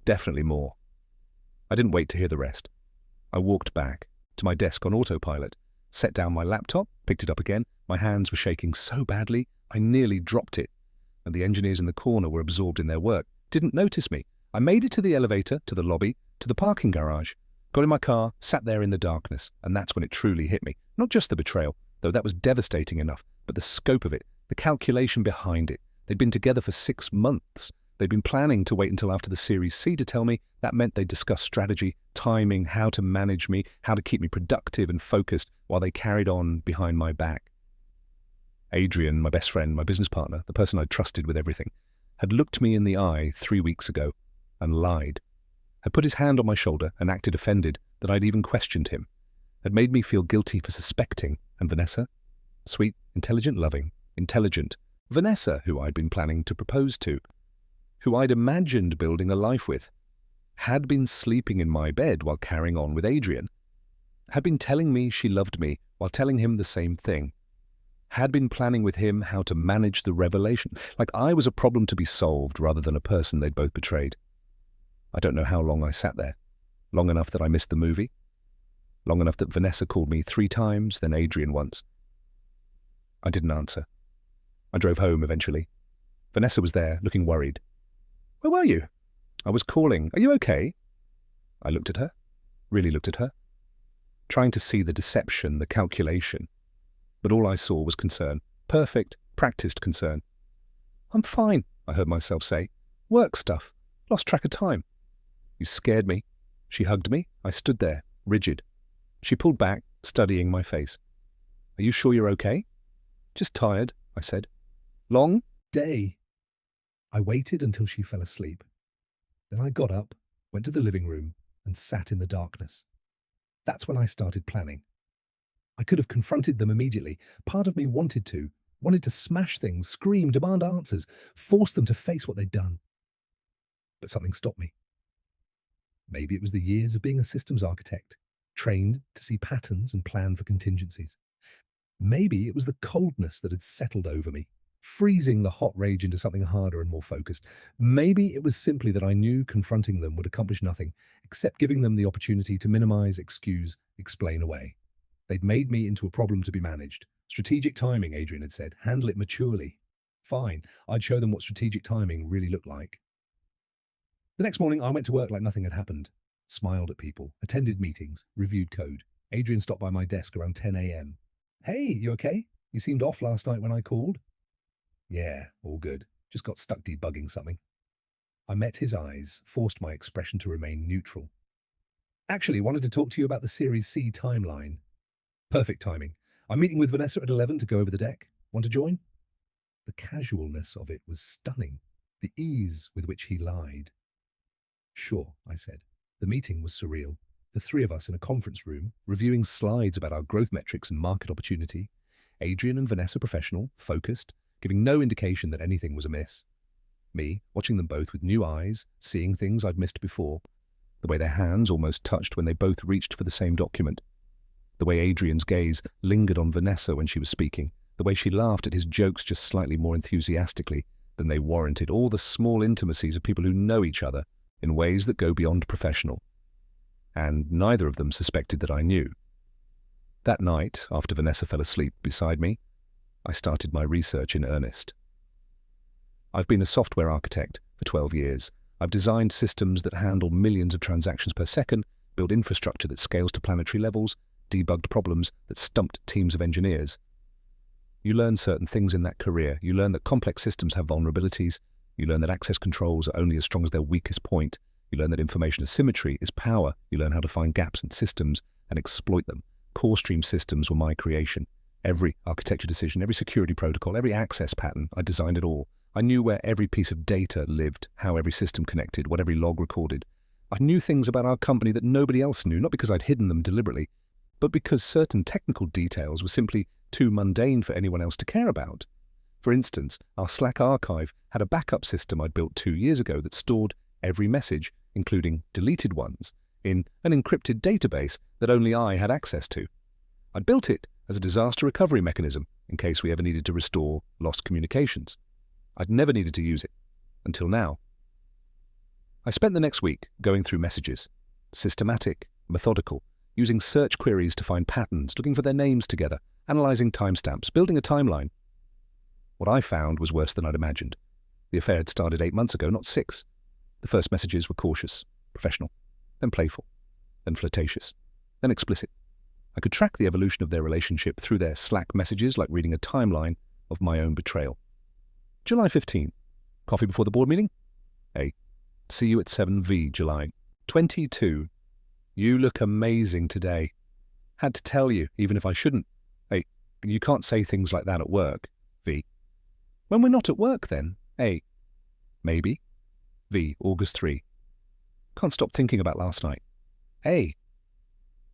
Definitely more. I didn't wait to hear the rest. I walked back to my desk on autopilot, set down my laptop, picked it up again. My hands were shaking so badly, I nearly dropped it, and the engineers in the corner were absorbed in their work, didn't notice me. I made it to the elevator, to the lobby, to the parking garage, got in my car, sat there in the darkness, and that's when it truly hit me. Not just the betrayal, though that was devastating enough, but the scope of it, the calculation behind it. They'd been together for 6 months. They'd been planning to wait until after the Series C to tell me. That meant they'd discuss strategy, timing, how to manage me, how to keep me productive and focused while they carried on behind my back. Adrian, my best friend, my business partner, the person I'd trusted with everything, had looked me in the eye 3 weeks ago and lied, had put his hand on my shoulder and acted offended that I'd even questioned him, had made me feel guilty for suspecting, and Vanessa, sweet, intelligent, loving, intelligent, Vanessa, who I'd been planning to propose to, who I'd imagined building a life with, had been sleeping in my bed while carrying on with Adrian, had been telling me she loved me while telling him the same thing, had been planning with him how to manage the revelation, like I was a problem to be solved rather than a person they'd both betrayed. I don't know how long I sat there. Long enough that I missed the movie. Long enough that Vanessa called me 3 times, then Adrian once. I didn't answer. I drove home eventually. Vanessa was there, looking worried. Where were you? I was calling. Are you okay? I looked at her, really looked at her, trying to see the deception, the calculation. But all I saw was concern. Perfect, practiced concern. I'm fine, I heard myself say. Work stuff. Lost track of time. You scared me. She hugged me. I stood there, rigid. She pulled back, studying my face. Are you sure you're okay? Just tired, I said. Long day. I waited until she fell asleep. Then I got up, went to the living room, and sat in the darkness. That's when I started planning. I could have confronted them immediately. Part of me wanted to smash things, scream, demand answers, force them to face what they'd done. But something stopped me. Maybe it was the years of being a systems architect, trained to see patterns and plan for contingencies. Maybe it was the coldness that had settled over me, freezing the hot rage into something harder and more focused. Maybe it was simply that I knew confronting them would accomplish nothing, except giving them the opportunity to minimize, excuse, explain away. They'd made me into a problem to be managed. Strategic timing, Adrian had said. Handle it maturely. Fine, I'd show them what strategic timing really looked like. The next morning, I went to work like nothing had happened. Smiled at people, attended meetings, reviewed code. Adrian stopped by my desk around 10 a.m. Hey, you okay? You seemed off last night when I called. Yeah, all good. Just got stuck debugging something. I met his eyes, forced my expression to remain neutral. Actually, wanted to talk to you about the Series C timeline. Perfect timing. I'm meeting with Vanessa at 11 to go over the deck. Want to join? The casualness of it was stunning. The ease with which he lied. Sure, I said. The meeting was surreal. The 3 of us in a conference room, reviewing slides about our growth metrics and market opportunity. Adrian and Vanessa professional, focused, giving no indication that anything was amiss. Me, watching them both with new eyes, seeing things I'd missed before. The way their hands almost touched when they both reached for the same document. The way Adrian's gaze lingered on Vanessa when she was speaking. The way she laughed at his jokes just slightly more enthusiastically than they warranted. All the small intimacies of people who know each other in ways that go beyond professional. And neither of them suspected that I knew. That night, after Vanessa fell asleep beside me, I started my research in earnest. I've been a software architect for 12 years. I've designed systems that handle millions of transactions per second, built infrastructure that scales to planetary levels, debugged problems that stumped teams of engineers. You learn certain things in that career. You learn that complex systems have vulnerabilities. You learn that access controls are only as strong as their weakest point. You learn that information asymmetry is power. You learn how to find gaps in systems and exploit them. Core stream systems were my creation. Every architecture decision, every security protocol, every access pattern, I designed it all. I knew where every piece of data lived, how every system connected, what every log recorded. I knew things about our company that nobody else knew, not because I'd hidden them deliberately, but because certain technical details were simply too mundane for anyone else to care about. For instance, our Slack archive had a backup system I'd built 2 years ago that stored every message, including deleted ones, in an encrypted database that only I had access to. I'd built it as a disaster recovery mechanism in case we ever needed to restore lost communications. I'd never needed to use it, until now. I spent the next week going through messages, systematic, methodical, using search queries to find patterns, looking for their names together, analysing timestamps, building a timeline. What I found was worse than I'd imagined. The affair had started 8 months ago, not 6. The first messages were cautious, professional, then playful, then flirtatious, then explicit. I could track the evolution of their relationship through their Slack messages like reading a timeline of my own betrayal. July 15. Coffee before the board meeting? A. See you at 7V, July. 22. You look amazing today. Had to tell you, even if I shouldn't. A. You can't say things like that at work. V. When we're not at work then? A. Maybe. V. August 3. Can't stop thinking about last night. A.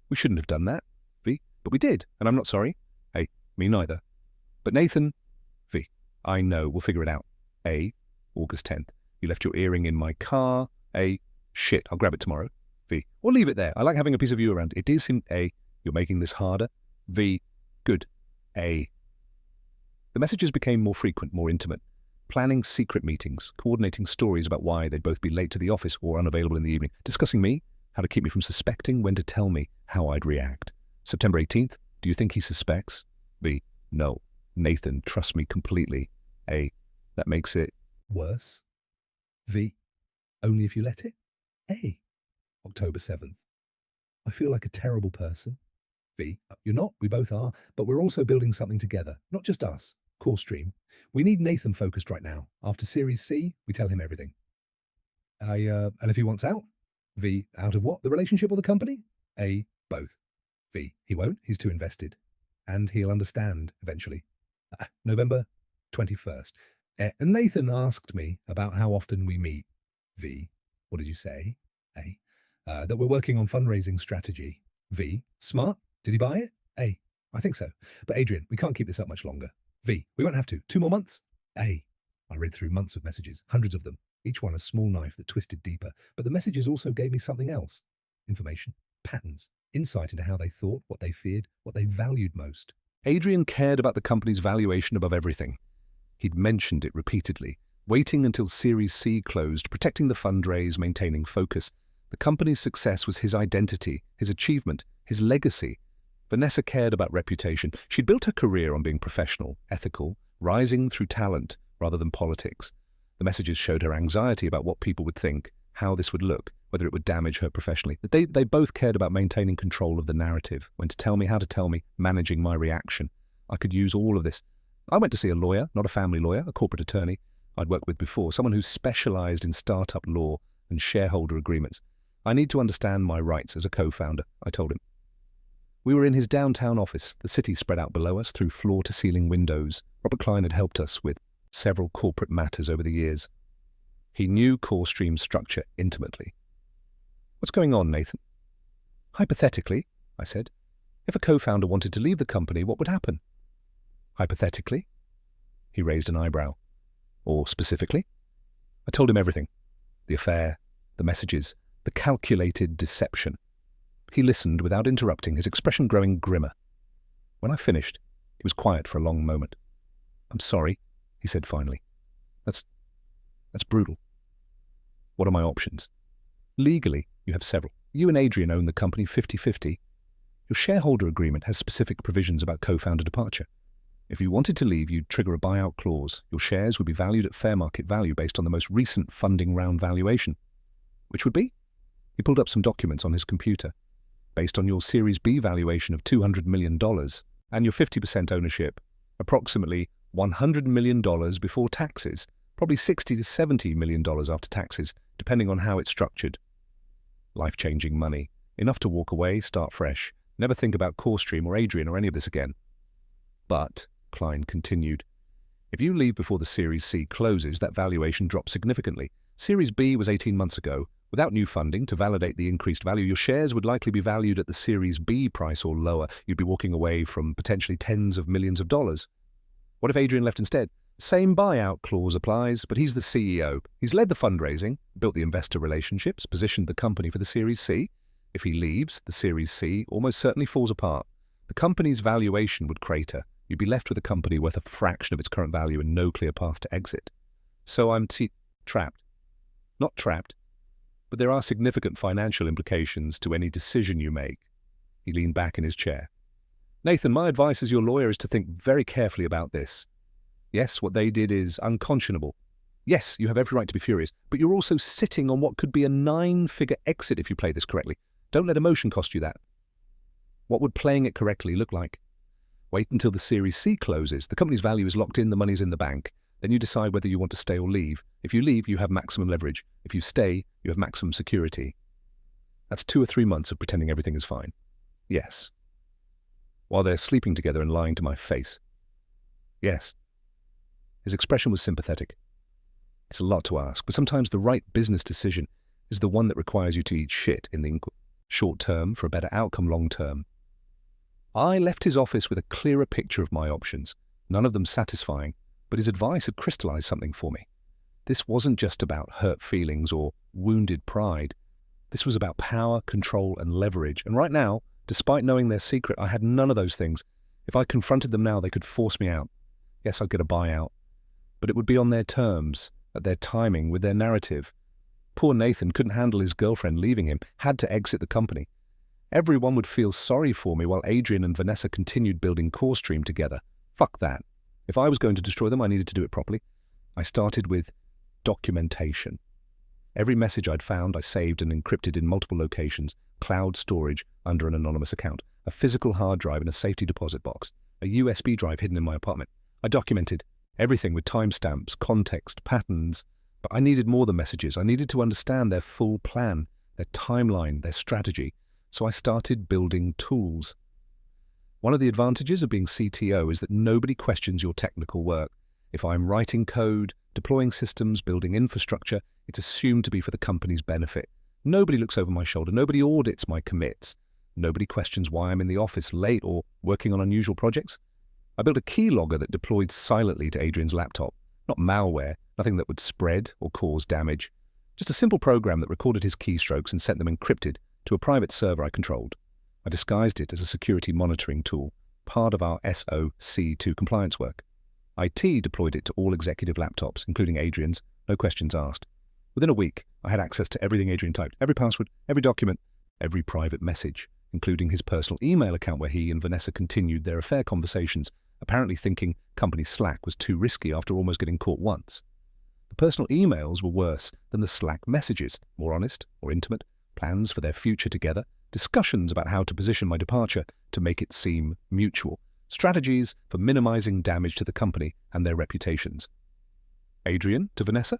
We shouldn't have done that. V. But we did, and I'm not sorry. A. Me neither. But Nathan. V. I know, we'll figure it out. A. August 10th. You left your earring in my car. A. Shit, I'll grab it tomorrow. V. Or leave it there. I like having a piece of you around. It is in A. You're making this harder. V. Good. A. The messages became more frequent, more intimate. Planning secret meetings, coordinating stories about why they'd both be late to the office or unavailable in the evening, discussing me, how to keep me from suspecting, when to tell me, how I'd react. September 18th, do you think he suspects? V. No. Nathan, trust me completely. A. That makes it Worse. V. Only if you let it. A. October 7th. I feel like a terrible person. V. You're not, we both are, but we're also building something together, not just us. Core stream. We need Nathan focused right now. After Series C, we tell him everything. And if he wants out? V. Out of what? The relationship or the company? A. Both. V. He won't. He's too invested. And he'll understand eventually. November 21st. And Nathan asked me about how often we meet. V. What did you say? A. That we're working on fundraising strategy. V. Smart. Did he buy it? A. I think so. But Adrian, we can't keep this up much longer. V. We won't have to. 2 more months? A. I read through months of messages, hundreds of them, each one a small knife that twisted deeper. But the messages also gave me something else. Information, patterns, insight into how they thought, what they feared, what they valued most. Adrian cared about the company's valuation above everything. He'd mentioned it repeatedly, waiting until Series C closed, protecting the fundraise, maintaining focus. The company's success was his identity, his achievement, his legacy. Vanessa cared about reputation. She'd built her career on being professional, ethical, rising through talent rather than politics. The messages showed her anxiety about what people would think, how this would look, whether it would damage her professionally. They both cared about maintaining control of the narrative, when to tell me, how to tell me, managing my reaction. I could use all of this. I went to see a lawyer, not a family lawyer, a corporate attorney I'd worked with before, someone who specialized in startup law and shareholder agreements. I need to understand my rights as a co-founder, I told him. We were in his downtown office, the city spread out below us through floor-to-ceiling windows. Robert Klein had helped us with several corporate matters over the years. He knew CoreStream's structure intimately. What's going on, Nathan? Hypothetically, I said, if a co-founder wanted to leave the company, what would happen? Hypothetically? He raised an eyebrow. Or specifically? I told him everything. The affair, the messages, the calculated deception. He listened without interrupting, his expression growing grimmer. When I finished, he was quiet for a long moment. I'm sorry, he said finally. That's brutal. What are my options? Legally, you have several. You and Adrian own the company 50-50. Your shareholder agreement has specific provisions about co-founder departure. If you wanted to leave, you'd trigger a buyout clause. Your shares would be valued at fair market value based on the most recent funding round valuation. Which would be? He pulled up some documents on his computer. Based on your Series B valuation of $200 million and your 50% ownership, approximately $100 million before taxes, probably $60 to $70 million after taxes, depending on how it's structured. Life-changing money. Enough to walk away, start fresh. Never think about CoreStream or Adrian or any of this again. But, Klein continued, if you leave before the Series C closes, that valuation drops significantly. Series B was 18 months ago. Without new funding to validate the increased value, your shares would likely be valued at the Series B price or lower. You'd be walking away from potentially tens of millions of dollars. What if Adrian left instead? Same buyout clause applies, but he's the CEO. He's led the fundraising, built the investor relationships, positioned the company for the Series C. If he leaves, the Series C almost certainly falls apart. The company's valuation would crater. You'd be left with a company worth a fraction of its current value and no clear path to exit. So I'm trapped. Not trapped, but there are significant financial implications to any decision you make. He leaned back in his chair. Nathan, my advice as your lawyer is to think very carefully about this. Yes, what they did is unconscionable. Yes, you have every right to be furious, but you're also sitting on what could be a 9-figure exit if you play this correctly. Don't let emotion cost you that. What would playing it correctly look like? Wait until the Series C closes. The company's value is locked in, the money's in the bank. Then you decide whether you want to stay or leave. If you leave, you have maximum leverage. If you stay, you have maximum security. That's 2 or 3 months of pretending everything is fine. Yes. While they're sleeping together and lying to my face. Yes. His expression was sympathetic. It's a lot to ask, but sometimes the right business decision is the one that requires you to eat shit in the short term for a better outcome long term. I left his office with a clearer picture of my options, none of them satisfying, but his advice had crystallized something for me. This wasn't just about hurt feelings or wounded pride. This was about power, control, and leverage. And right now, despite knowing their secret, I had none of those things. If I confronted them now, they could force me out. Yes, I'd get a buyout, but it would be on their terms, at their timing, with their narrative. Poor Nathan couldn't handle his girlfriend leaving him, had to exit the company. Everyone would feel sorry for me while Adrian and Vanessa continued building CoreStream together. Fuck that. If I was going to destroy them, I needed to do it properly. I started with documentation. Every message I'd found, I saved and encrypted in multiple locations, cloud storage under an anonymous account, a physical hard drive in a safety deposit box, a USB drive hidden in my apartment. I documented everything with timestamps, context, patterns, but I needed more than messages. I needed to understand their full plan, their timeline, their strategy. So I started building tools. One of the advantages of being CTO is that nobody questions your technical work. If I'm writing code, deploying systems, building infrastructure, it's assumed to be for the company's benefit. Nobody looks over my shoulder. Nobody audits my commits. Nobody questions why I'm in the office late or working on unusual projects. I built a keylogger that deployed silently to Adrian's laptop. Not malware, nothing that would spread or cause damage. Just a simple program that recorded his keystrokes and sent them encrypted to a private server I controlled. I disguised it as a security monitoring tool, part of our SOC2 compliance work. IT deployed it to all executive laptops, including Adrian's, no questions asked. Within a week, I had access to everything Adrian typed, every password, every document, every private message, including his personal email account where he and Vanessa continued their affair conversations, apparently thinking company Slack was too risky after almost getting caught once. The personal emails were worse than the Slack messages, more honest, more intimate, plans for their future together, discussions about how to position my departure to make it seem mutual, strategies for minimizing damage to the company and their reputations. Adrian to Vanessa?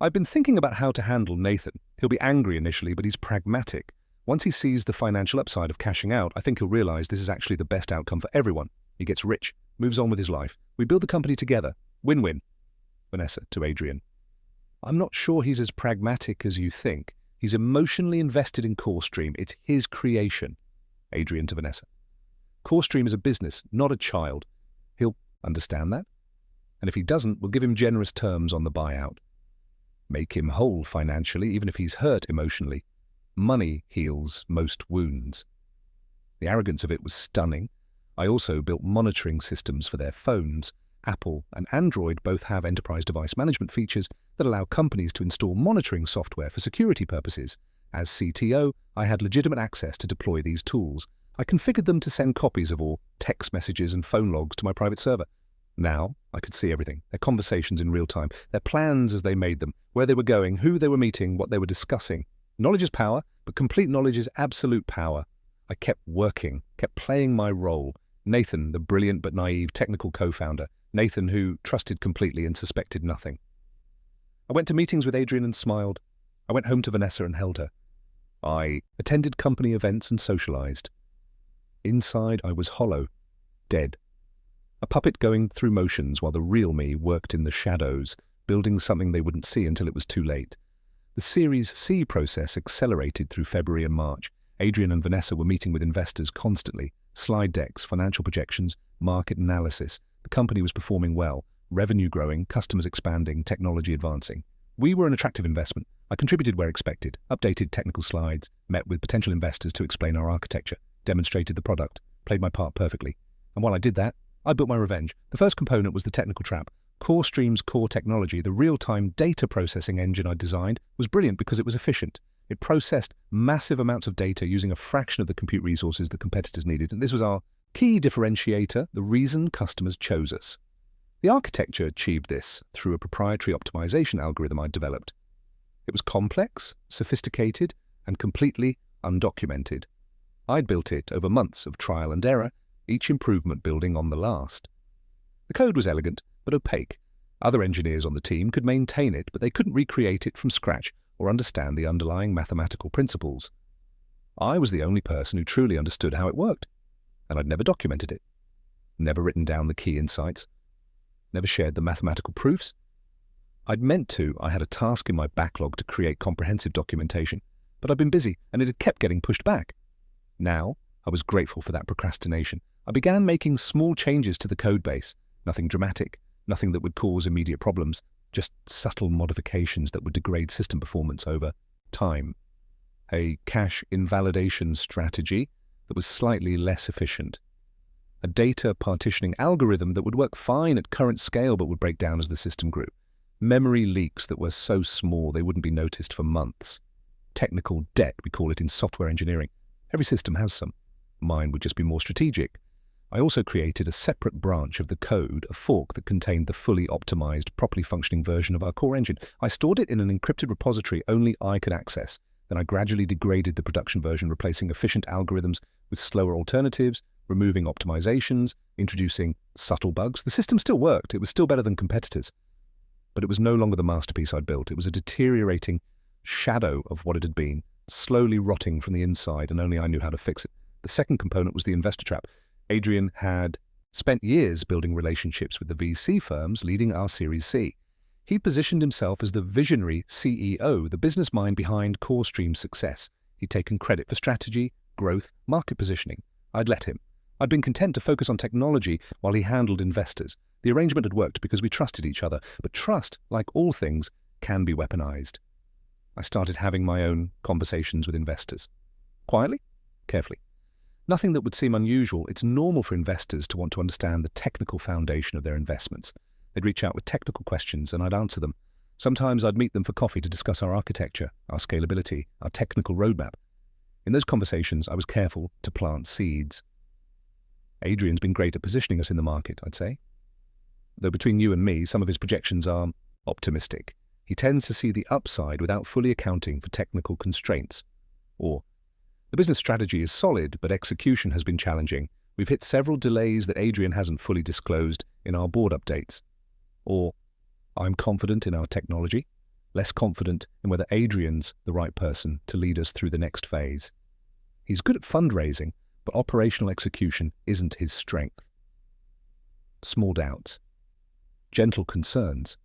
I've been thinking about how to handle Nathan. He'll be angry initially, but he's pragmatic. Once he sees the financial upside of cashing out, I think he'll realize this is actually the best outcome for everyone. He gets rich, moves on with his life. We build the company together. Win-win. Vanessa to Adrian. I'm not sure he's as pragmatic as you think. He's emotionally invested in CoreStream. It's his creation. Adrian to Vanessa. CoreStream is a business, not a child. He'll understand that. And if he doesn't, we'll give him generous terms on the buyout. Make him whole financially, even if he's hurt emotionally. Money heals most wounds. The arrogance of it was stunning. I also built monitoring systems for their phones. Apple and Android both have enterprise device management features that allow companies to install monitoring software for security purposes. As CTO, I had legitimate access to deploy these tools. I configured them to send copies of all text messages and phone logs to my private server. Now, I could see everything, their conversations in real time, their plans as they made them, where they were going, who they were meeting, what they were discussing. Knowledge is power, but complete knowledge is absolute power. I kept working, kept playing my role. Nathan, the brilliant but naive technical co-founder. Nathan, who trusted completely and suspected nothing. I went to meetings with Adrian and smiled. I went home to Vanessa and held her. I attended company events and socialized. Inside, I was hollow, dead. A puppet going through motions while the real me worked in the shadows, building something they wouldn't see until it was too late. The Series C process accelerated through February and March. Adrian and Vanessa were meeting with investors constantly. Slide decks, financial projections, market analysis. The company was performing well, revenue growing, customers expanding, technology advancing. We were an attractive investment. I contributed where expected, updated technical slides, met with potential investors to explain our architecture, demonstrated the product, played my part perfectly. And while I did that, I built my revenge. The first component was the technical trap. CoreStream's core technology, the real-time data processing engine I designed, was brilliant because it was efficient. It processed massive amounts of data using a fraction of the compute resources that competitors needed, and this was our key differentiator, the reason customers chose us. The architecture achieved this through a proprietary optimization algorithm I'd developed. It was complex, sophisticated, and completely undocumented. I'd built it over months of trial and error, each improvement building on the last. The code was elegant, but opaque. Other engineers on the team could maintain it, but they couldn't recreate it from scratch or understand the underlying mathematical principles. I was the only person who truly understood how it worked, and I'd never documented it, never written down the key insights, never shared the mathematical proofs. I'd meant to. I had a task in my backlog to create comprehensive documentation, but I'd been busy and it had kept getting pushed back. Now, I was grateful for that procrastination. I began making small changes to the code base, nothing dramatic, nothing that would cause immediate problems, just subtle modifications that would degrade system performance over time. A cache invalidation strategy that was slightly less efficient. A data partitioning algorithm that would work fine at current scale but would break down as the system grew. Memory leaks that were so small they wouldn't be noticed for months. Technical debt, we call it in software engineering. Every system has some. Mine would just be more strategic. I also created a separate branch of the code, a fork that contained the fully optimized, properly functioning version of our core engine. I stored it in an encrypted repository only I could access. Then I gradually degraded the production version, replacing efficient algorithms with slower alternatives, removing optimizations, introducing subtle bugs. The system still worked. It was still better than competitors. But it was no longer the masterpiece I'd built. It was a deteriorating shadow of what it had been, slowly rotting from the inside, and only I knew how to fix it. The second component was the investor trap. Adrian had spent years building relationships with the VC firms leading our Series C. He positioned himself as the visionary CEO, the business mind behind CoreStream's success. He'd taken credit for strategy, growth, market positioning. I'd let him. I'd been content to focus on technology while he handled investors. The arrangement had worked because we trusted each other, but trust, like all things, can be weaponized. I started having my own conversations with investors. Quietly, carefully. Nothing that would seem unusual. It's normal for investors to want to understand the technical foundation of their investments. They'd reach out with technical questions and I'd answer them. Sometimes I'd meet them for coffee to discuss our architecture, our scalability, our technical roadmap. In those conversations, I was careful to plant seeds. Adrian's been great at positioning us in the market, I'd say. Though between you and me, some of his projections are optimistic. He tends to see the upside without fully accounting for technical constraints. Or, the business strategy is solid, but execution has been challenging. We've hit several delays that Adrian hasn't fully disclosed in our board updates. Or, I'm confident in our technology, less confident in whether Adrian's the right person to lead us through the next phase. He's good at fundraising, but operational execution isn't his strength. Small doubts. Gentle concerns.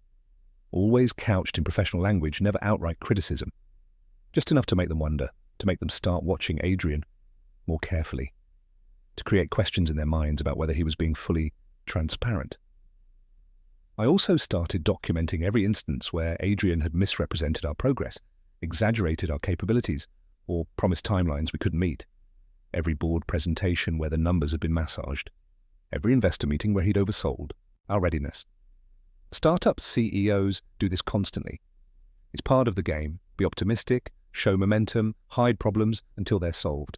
Always couched in professional language, never outright criticism. Just enough to make them wonder, to make them start watching Adrian more carefully, to create questions in their minds about whether he was being fully transparent. I also started documenting every instance where Adrian had misrepresented our progress, exaggerated our capabilities, or promised timelines we couldn't meet. Every board presentation where the numbers had been massaged. Every investor meeting where he'd oversold our readiness. Startup CEOs do this constantly. It's part of the game. Be optimistic, show momentum, hide problems until they're solved.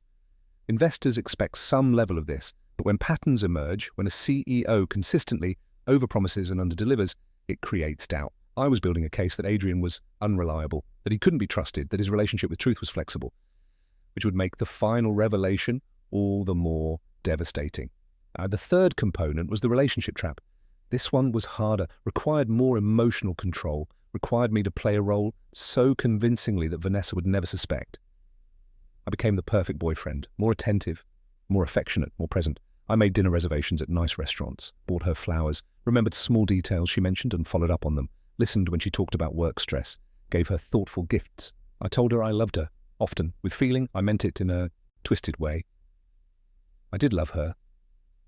Investors expect some level of this, but when patterns emerge, when a CEO consistently overpromises and underdelivers, it creates doubt. I was building a case that Adrian was unreliable, that he couldn't be trusted, that his relationship with truth was flexible, which would make the final revelation all the more devastating. The third component was the relationship trap. This one was harder, required more emotional control, required me to play a role so convincingly that Vanessa would never suspect. I became the perfect boyfriend, more attentive, more affectionate, more present. I made dinner reservations at nice restaurants, bought her flowers, remembered small details she mentioned and followed up on them, listened when she talked about work stress, gave her thoughtful gifts. I told her I loved her, often, with feeling. I meant it in a twisted way. I did love her,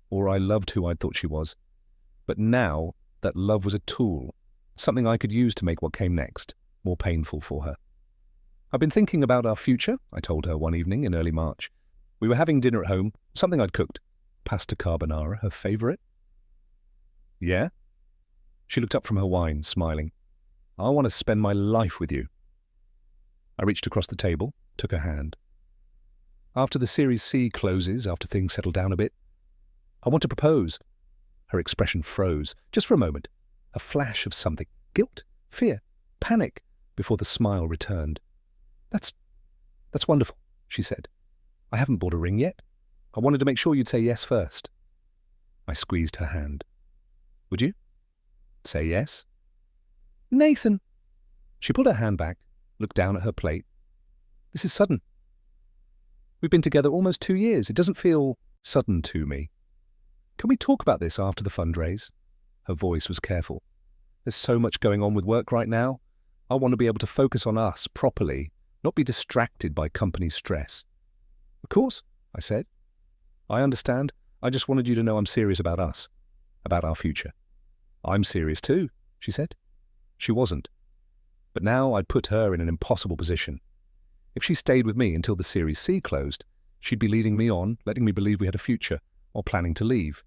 or I loved who I thought she was. But now that love was a tool, something I could use to make what came next more painful for her. I've been thinking about our future, I told her one evening in early March. We were having dinner at home, something I'd cooked. Pasta carbonara, her favourite. Yeah? She looked up from her wine, smiling. I want to spend my life with you. I reached across the table, took her hand. After the Series C closes, after things settle down a bit, I want to propose. Her expression froze, just for a moment. A flash of something. Guilt, fear, panic, before the smile returned. That's wonderful, she said. I haven't bought a ring yet. I wanted to make sure you'd say yes first. I squeezed her hand. Would you? Say yes? Nathan! She pulled her hand back, looked down at her plate. This is sudden. We've been together almost 2 years. It doesn't feel sudden to me. Can we talk about this after the fundraise? Her voice was careful. There's so much going on with work right now. I want to be able to focus on us properly, not be distracted by company stress. Of course, I said. I understand. I just wanted you to know I'm serious about us, about our future. I'm serious too, she said. She wasn't. But now I'd put her in an impossible position. If she stayed with me until the Series C closed, she'd be leading me on, letting me believe we had a future, or planning to leave.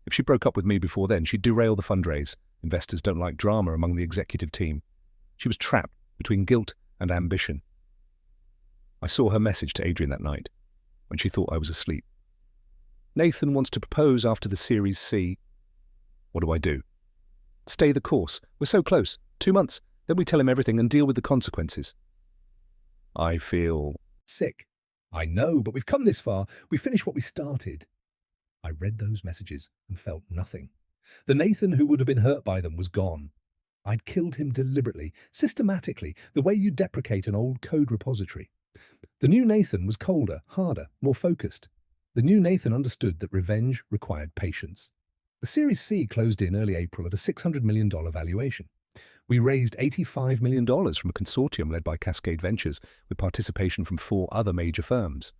If she broke up with me before then, she'd derail the fundraise. Investors don't like drama among the executive team. She was trapped between guilt and ambition. I saw her message to Adrian that night, when she thought I was asleep. Nathan wants to propose after the Series C. What do I do? Stay the course. We're so close. 2 months. Then we tell him everything and deal with the consequences. I feel sick. I know, but we've come this far. We finished what we started. I read those messages and felt nothing. The Nathan who would have been hurt by them was gone. I'd killed him deliberately, systematically, the way you deprecate an old code repository. The new Nathan was colder, harder, more focused. The new Nathan understood that revenge required patience. The Series C closed in early April at a $600 million valuation. We raised $85 million from a consortium led by Cascade Ventures, with participation from 4 other major firms.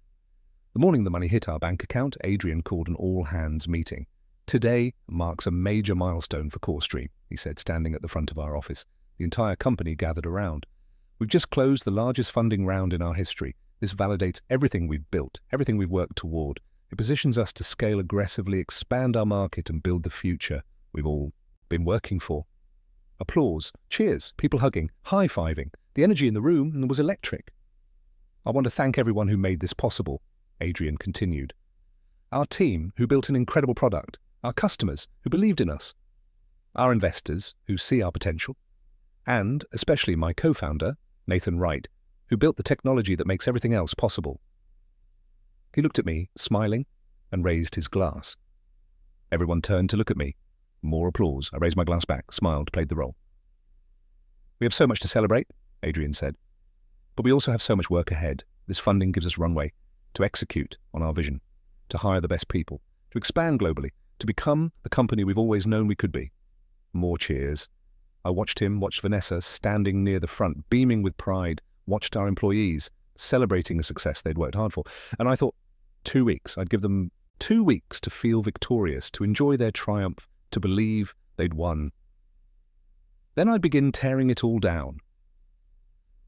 The morning the money hit our bank account, Adrian called an all-hands meeting. Today marks a major milestone for CoreStream, he said, standing at the front of our office. The entire company gathered around. We've just closed the largest funding round in our history. This validates everything we've built, everything we've worked toward. It positions us to scale aggressively, expand our market, and build the future we've all been working for. Applause, cheers, people hugging, high-fiving. The energy in the room was electric. I want to thank everyone who made this possible, Adrian continued. Our team, who built an incredible product. Our customers, who believed in us. Our investors, who see our potential. And especially my co-founder, Nathan Wright, who built the technology that makes everything else possible. He looked at me, smiling, and raised his glass. Everyone turned to look at me. More applause. I raised my glass back, smiled, played the role. We have so much to celebrate, Adrian said. But we also have so much work ahead. This funding gives us runway to execute on our vision, to hire the best people, to expand globally, to become the company we've always known we could be. More cheers. I watched Vanessa, standing near the front, beaming with pride, watched our employees, celebrating a success they'd worked hard for. And I thought, 2 weeks. I'd give them 2 weeks to feel victorious, to enjoy their triumph, to believe they'd won. Then I'd begin tearing it all down.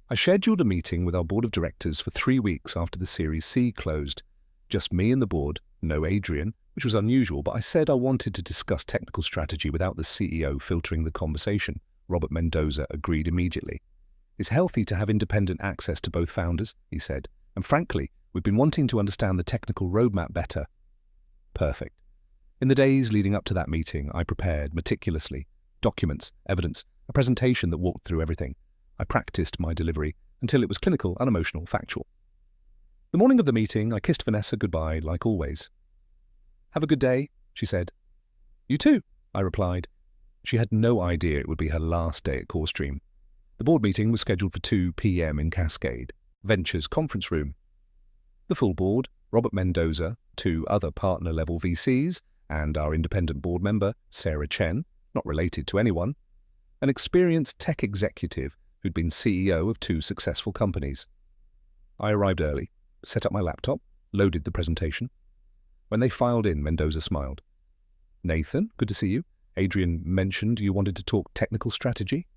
I scheduled a meeting with our board of directors for 3 weeks after the Series C closed. Just me and the board, no Adrian, which was unusual, but I said I wanted to discuss technical strategy without the CEO filtering the conversation. Robert Mendoza agreed immediately. It's healthy to have independent access to both founders, he said, and frankly, we've been wanting to understand the technical roadmap better. Perfect. In the days leading up to that meeting, I prepared meticulously documents, evidence, a presentation that walked through everything. I practiced my delivery until it was clinical, unemotional, factual. The morning of the meeting, I kissed Vanessa goodbye, like always. Have a good day, she said. You too, I replied. She had no idea it would be her last day at CoreStream. The board meeting was scheduled for 2 p.m. in Cascade, Ventures conference room. The full board, Robert Mendoza, 2 other partner-level VCs, and our independent board member, Sarah Chen, not related to anyone, an experienced tech executive who'd been CEO of 2 successful companies. I arrived early, set up my laptop, loaded the presentation. When they filed in, Mendoza smiled. "Nathan, good to see you. Adrian mentioned you wanted to talk technical strategy."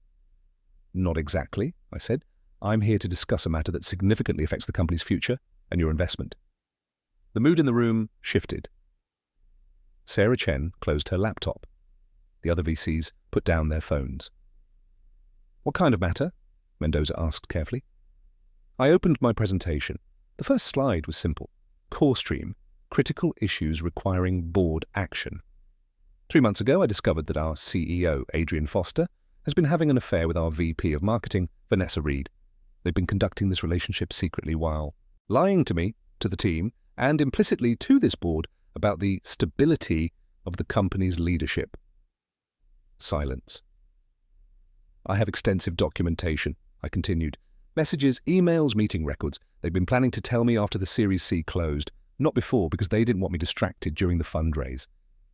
"Not exactly," I said. "I'm here to discuss a matter that significantly affects the company's future and your investment." The mood in the room shifted. Sarah Chen closed her laptop. The other VCs put down their phones. "What kind of matter?" Mendoza asked carefully. I opened my presentation. The first slide was simple. Core stream, critical issues requiring board action. 3 months ago, I discovered that our CEO, Adrian Foster, has been having an affair with our VP of Marketing, Vanessa Reed. They've been conducting this relationship secretly while lying to me, to the team, and implicitly to this board about the stability of the company's leadership. Silence. "I have extensive documentation," I continued. "Messages, emails, meeting records. They've been planning to tell me after the Series C closed, not before because they didn't want me distracted during the fundraise.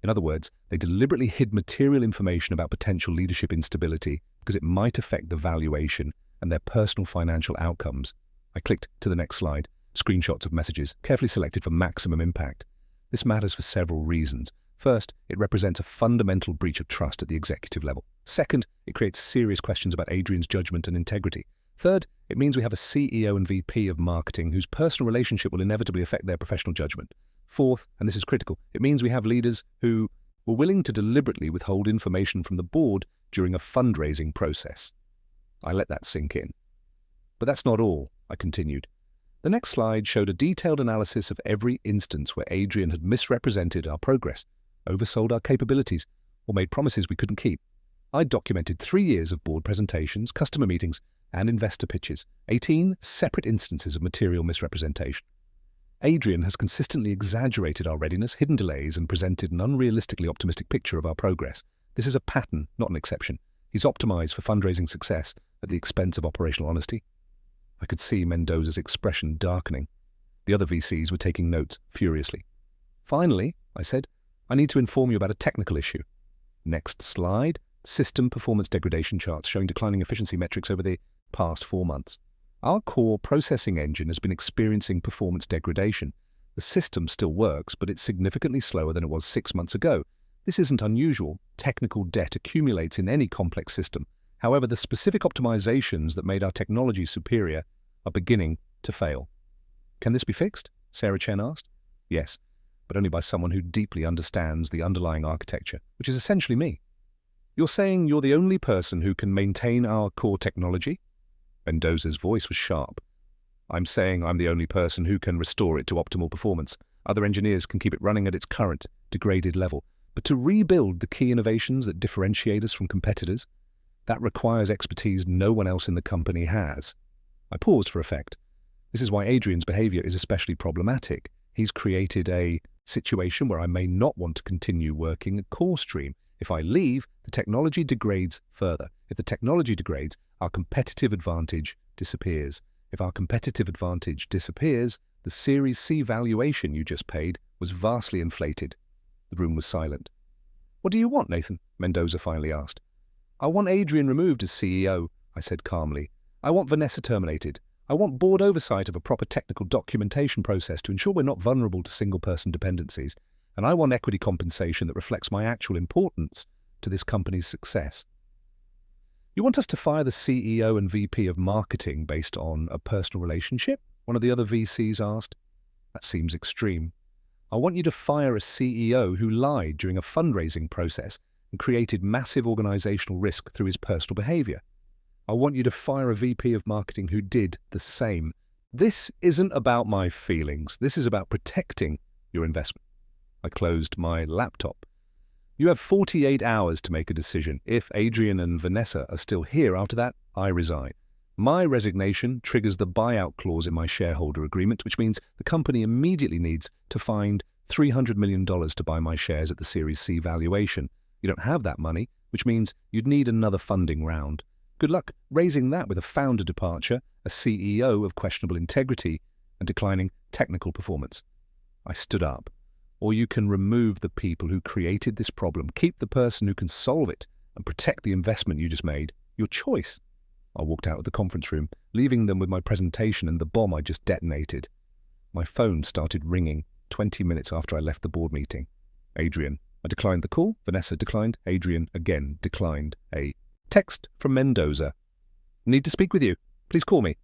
In other words, they deliberately hid material information about potential leadership instability because it might affect the valuation and their personal financial outcomes." I clicked to the next slide. Screenshots of messages, carefully selected for maximum impact. This matters for several reasons. First, it represents a fundamental breach of trust at the executive level. Second, it creates serious questions about Adrian's judgment and integrity. Third, it means we have a CEO and VP of marketing whose personal relationship will inevitably affect their professional judgment. Fourth, and this is critical, it means we have leaders who were willing to deliberately withhold information from the board during a fundraising process. I let that sink in. "But that's not all," I continued. The next slide showed a detailed analysis of every instance where Adrian had misrepresented our progress, oversold our capabilities, or made promises we couldn't keep. I documented 3 years of board presentations, customer meetings, and investor pitches, 18 separate instances of material misrepresentation. Adrian has consistently exaggerated our readiness, hidden delays, and presented an unrealistically optimistic picture of our progress. This is a pattern, not an exception. He's optimized for fundraising success at the expense of operational honesty. I could see Mendoza's expression darkening. The other VCs were taking notes furiously. "Finally," I said, "I need to inform you about a technical issue." Next slide, system performance degradation charts showing declining efficiency metrics over the past 4 months. Our core processing engine has been experiencing performance degradation. The system still works, but it's significantly slower than it was 6 months ago. This isn't unusual. Technical debt accumulates in any complex system. However, the specific optimizations that made our technology superior are beginning to fail. "Can this be fixed?" Sarah Chen asked. "Yes, but only by someone who deeply understands the underlying architecture, which is essentially me." "You're saying you're the only person who can maintain our core technology?" Mendoza's voice was sharp. "I'm saying I'm the only person who can restore it to optimal performance. Other engineers can keep it running at its current, degraded level. But to rebuild the key innovations that differentiate us from competitors, that requires expertise no one else in the company has." I paused for effect. This is why Adrian's behavior is especially problematic. He's created a situation where I may not want to continue working at core stream. If I leave, the technology degrades further. If the technology degrades, our competitive advantage disappears. If our competitive advantage disappears, the Series C valuation you just paid was vastly inflated. The room was silent. "What do you want, Nathan?" Mendoza finally asked. "I want Adrian removed as CEO," I said calmly. "I want Vanessa terminated. I want board oversight of a proper technical documentation process to ensure we're not vulnerable to single-person dependencies. And I want equity compensation that reflects my actual importance to this company's success." "You want us to fire the CEO and VP of marketing based on a personal relationship?" one of the other VCs asked. "That seems extreme. I want you to fire a CEO who lied during a fundraising process and created massive organizational risk through his personal behavior. I want you to fire a VP of marketing who did the same. This isn't about my feelings. This is about protecting your investment." I closed my laptop. "You have 48 hours to make a decision. If Adrian and Vanessa are still here after that, I resign. My resignation triggers the buyout clause in my shareholder agreement, which means the company immediately needs to find $300 million to buy my shares at the Series C valuation. You don't have that money, which means you'd need another funding round. Good luck raising that with a founder departure, a CEO of questionable integrity, and declining technical performance." I stood up. "Or you can remove the people who created this problem, keep the person who can solve it, and protect the investment you just made. Your choice." I walked out of the conference room, leaving them with my presentation and the bomb I just detonated. My phone started ringing 20 minutes after I left the board meeting. Adrian. I declined the call. Vanessa declined. Adrian again declined. A text from Mendoza. Need to speak with you. Please call me.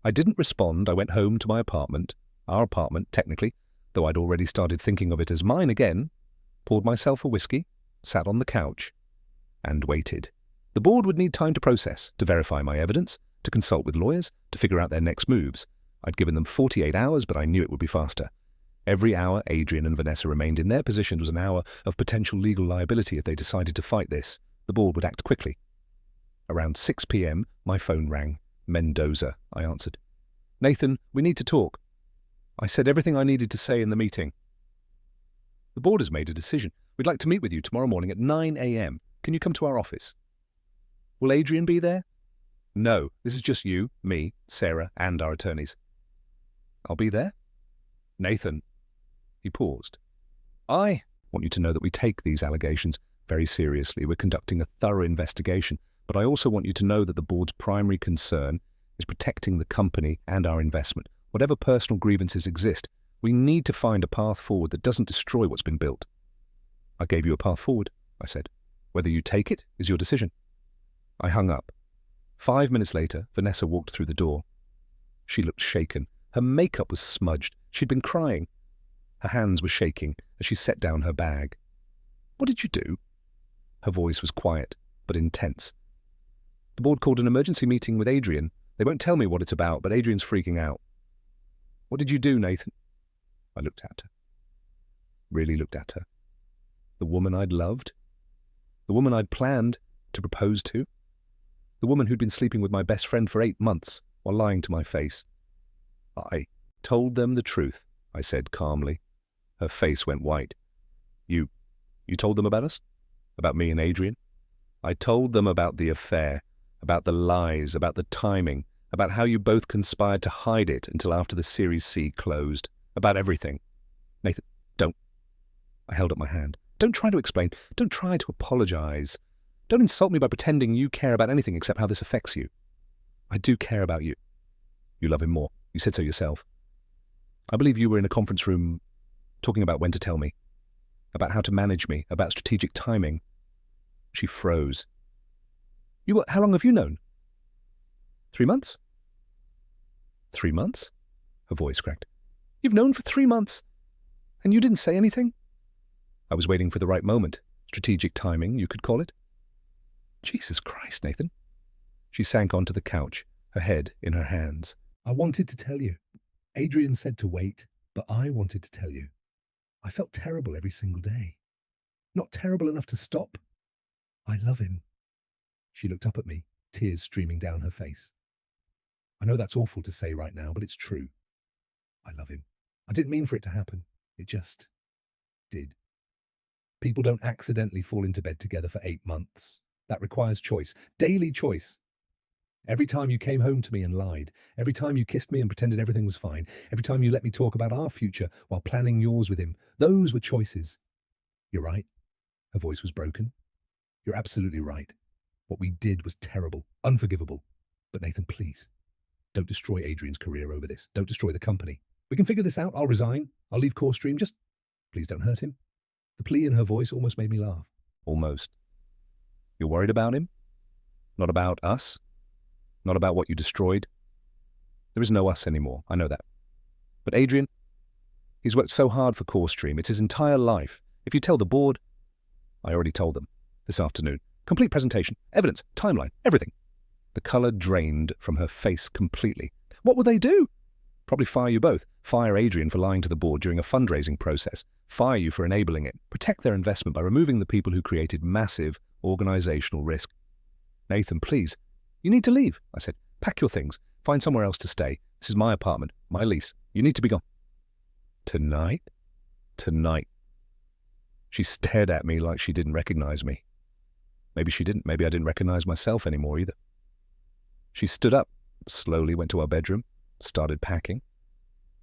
I didn't respond. I went home to my apartment. Our apartment, technically, though I'd already started thinking of it as mine again. Poured myself a whiskey, sat on the couch, and waited. The board would need time to process, to verify my evidence, to consult with lawyers, to figure out their next moves. I'd given them 48 hours, but I knew it would be faster. Every hour Adrian and Vanessa remained in their positions was an hour of potential legal liability if they decided to fight this. The board would act quickly. Around 6 p.m, my phone rang. Mendoza, I answered. Nathan, we need to talk. I said everything I needed to say in the meeting. The board has made a decision. We'd like to meet with you tomorrow morning at 9 a.m. Can you come to our office? Will Adrian be there? No, this is just you, me, Sarah, and our attorneys. I'll be there? Nathan. He paused. I want you to know that we take these allegations very seriously. We're conducting a thorough investigation, but I also want you to know that the board's primary concern is protecting the company and our investment. Whatever personal grievances exist, we need to find a path forward that doesn't destroy what's been built. I gave you a path forward, I said. Whether you take it is your decision. I hung up. 5 minutes later, Vanessa walked through the door. She looked shaken. Her makeup was smudged. She'd been crying. Her hands were shaking as she set down her bag. What did you do? Her voice was quiet, but intense. The board called an emergency meeting with Adrian. They won't tell me what it's about, but Adrian's freaking out. What did you do, Nathan? I looked at her. Really looked at her. The woman I'd loved. The woman I'd planned to propose to. The woman who'd been sleeping with my best friend for 8 months while lying to my face. I told them the truth, I said calmly. Her face went white. You told them about us? About me and Adrian? I told them about the affair, about the lies, about the timing, about how you both conspired to hide it until after the Series C closed, about everything. Nathan, don't. I held up my hand. Don't try to explain. Don't try to apologize. Don't insult me by pretending you care about anything except how this affects you. I do care about you. You love him more. You said so yourself. I believe you were in a conference room talking about when to tell me, about how to manage me, about strategic timing. She froze. How long have you known? 3 months? 3 months? Her voice cracked. You've known for 3 months, and you didn't say anything? I was waiting for the right moment. Strategic timing, you could call it. Jesus Christ, Nathan. She sank onto the couch, her head in her hands. I wanted to tell you. Adrian said to wait, but I wanted to tell you. I felt terrible every single day. Not terrible enough to stop. I love him. She looked up at me, tears streaming down her face. I know that's awful to say right now, but it's true. I love him. I didn't mean for it to happen. It just did. People don't accidentally fall into bed together for 8 months. That requires choice, daily choice. Every time you came home to me and lied, every time you kissed me and pretended everything was fine, every time you let me talk about our future while planning yours with him, those were choices. You're right. Her voice was broken. You're absolutely right. What we did was terrible, unforgivable. But Nathan, please, don't destroy Adrian's career over this. Don't destroy the company. We can figure this out. I'll resign. I'll leave CoreStream. Just please don't hurt him. The plea in her voice almost made me laugh. Almost. You're worried about him? Not about us? Not about what you destroyed? There is no us anymore. I know that. But Adrian, he's worked so hard for CoreStream. It's his entire life. If you tell the board, I already told them this afternoon. Complete presentation, evidence, timeline, everything. The colour drained from her face completely. What will they do? Probably fire you both. Fire Adrian for lying to the board during a fundraising process. Fire you for enabling it. Protect their investment by removing the people who created massive organizational risk. Nathan, please. You need to leave, I said. Pack your things. Find somewhere else to stay. This is my apartment, my lease. You need to be gone. Tonight? Tonight. She stared at me like she didn't recognize me. Maybe she didn't. Maybe I didn't recognize myself anymore either. She stood up, slowly went to our bedroom, started packing.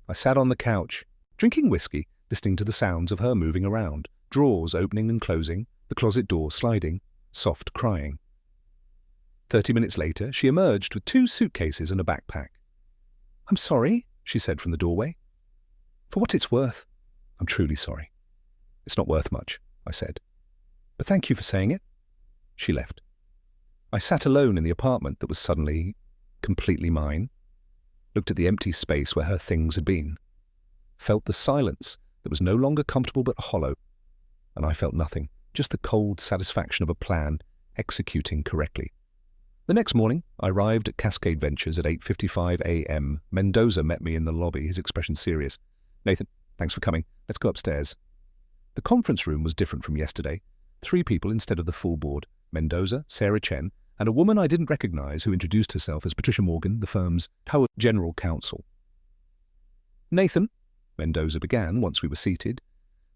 I sat on the couch, drinking whiskey, listening to the sounds of her moving around, drawers opening and closing, the closet door sliding, soft crying. 30 minutes later, she emerged with 2 suitcases and a backpack. "I'm sorry," she said from the doorway. "For what it's worth, I'm truly sorry." "It's not worth much," I said. "But thank you for saying it." She left. I sat alone in the apartment that was suddenly completely mine, looked at the empty space where her things had been, felt the silence that was no longer comfortable but hollow, and I felt nothing, just the cold satisfaction of a plan executing correctly. The next morning, I arrived at Cascade Ventures at 8:55 a.m. Mendoza met me in the lobby, his expression serious. "Nathan, thanks for coming. Let's go upstairs." The conference room was different from yesterday. 3 people instead of the full board: Mendoza, Sarah Chen, and a woman I didn't recognize who introduced herself as Patricia Morgan, the firm's general counsel. "Nathan," Mendoza began once we were seated,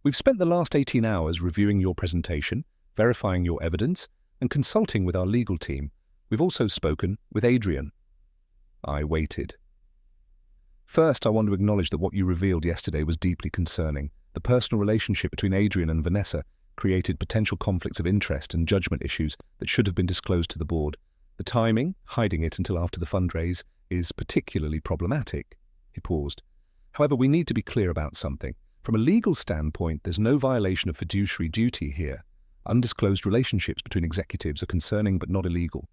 "we've spent the last 18 hours reviewing your presentation, verifying your evidence, and consulting with our legal team. We've also spoken with Adrian." I waited. "First, I want to acknowledge that what you revealed yesterday was deeply concerning. The personal relationship between Adrian and Vanessa created potential conflicts of interest and judgment issues that should have been disclosed to the board. The timing, hiding it until after the fundraise, is particularly problematic." He paused. "However, we need to be clear about something. From a legal standpoint, there's no violation of fiduciary duty here. Undisclosed relationships between executives are concerning but not illegal.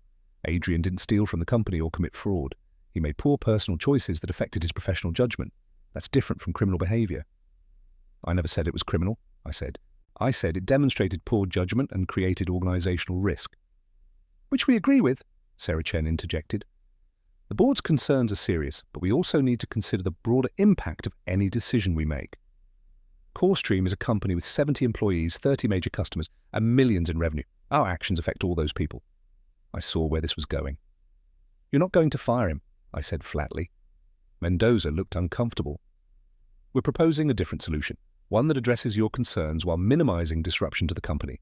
Adrian didn't steal from the company or commit fraud. He made poor personal choices that affected his professional judgment. That's different from criminal behavior." "I never said it was criminal," I said. "I said it demonstrated poor judgment and created organizational risk." "Which we agree with," Sarah Chen interjected. "The board's concerns are serious, but we also need to consider the broader impact of any decision we make. CoreStream is a company with 70 employees, 30 major customers, and millions in revenue. Our actions affect all those people." I saw where this was going. "You're not going to fire him," I said flatly. Mendoza looked uncomfortable. "We're proposing a different solution, one that addresses your concerns while minimizing disruption to the company."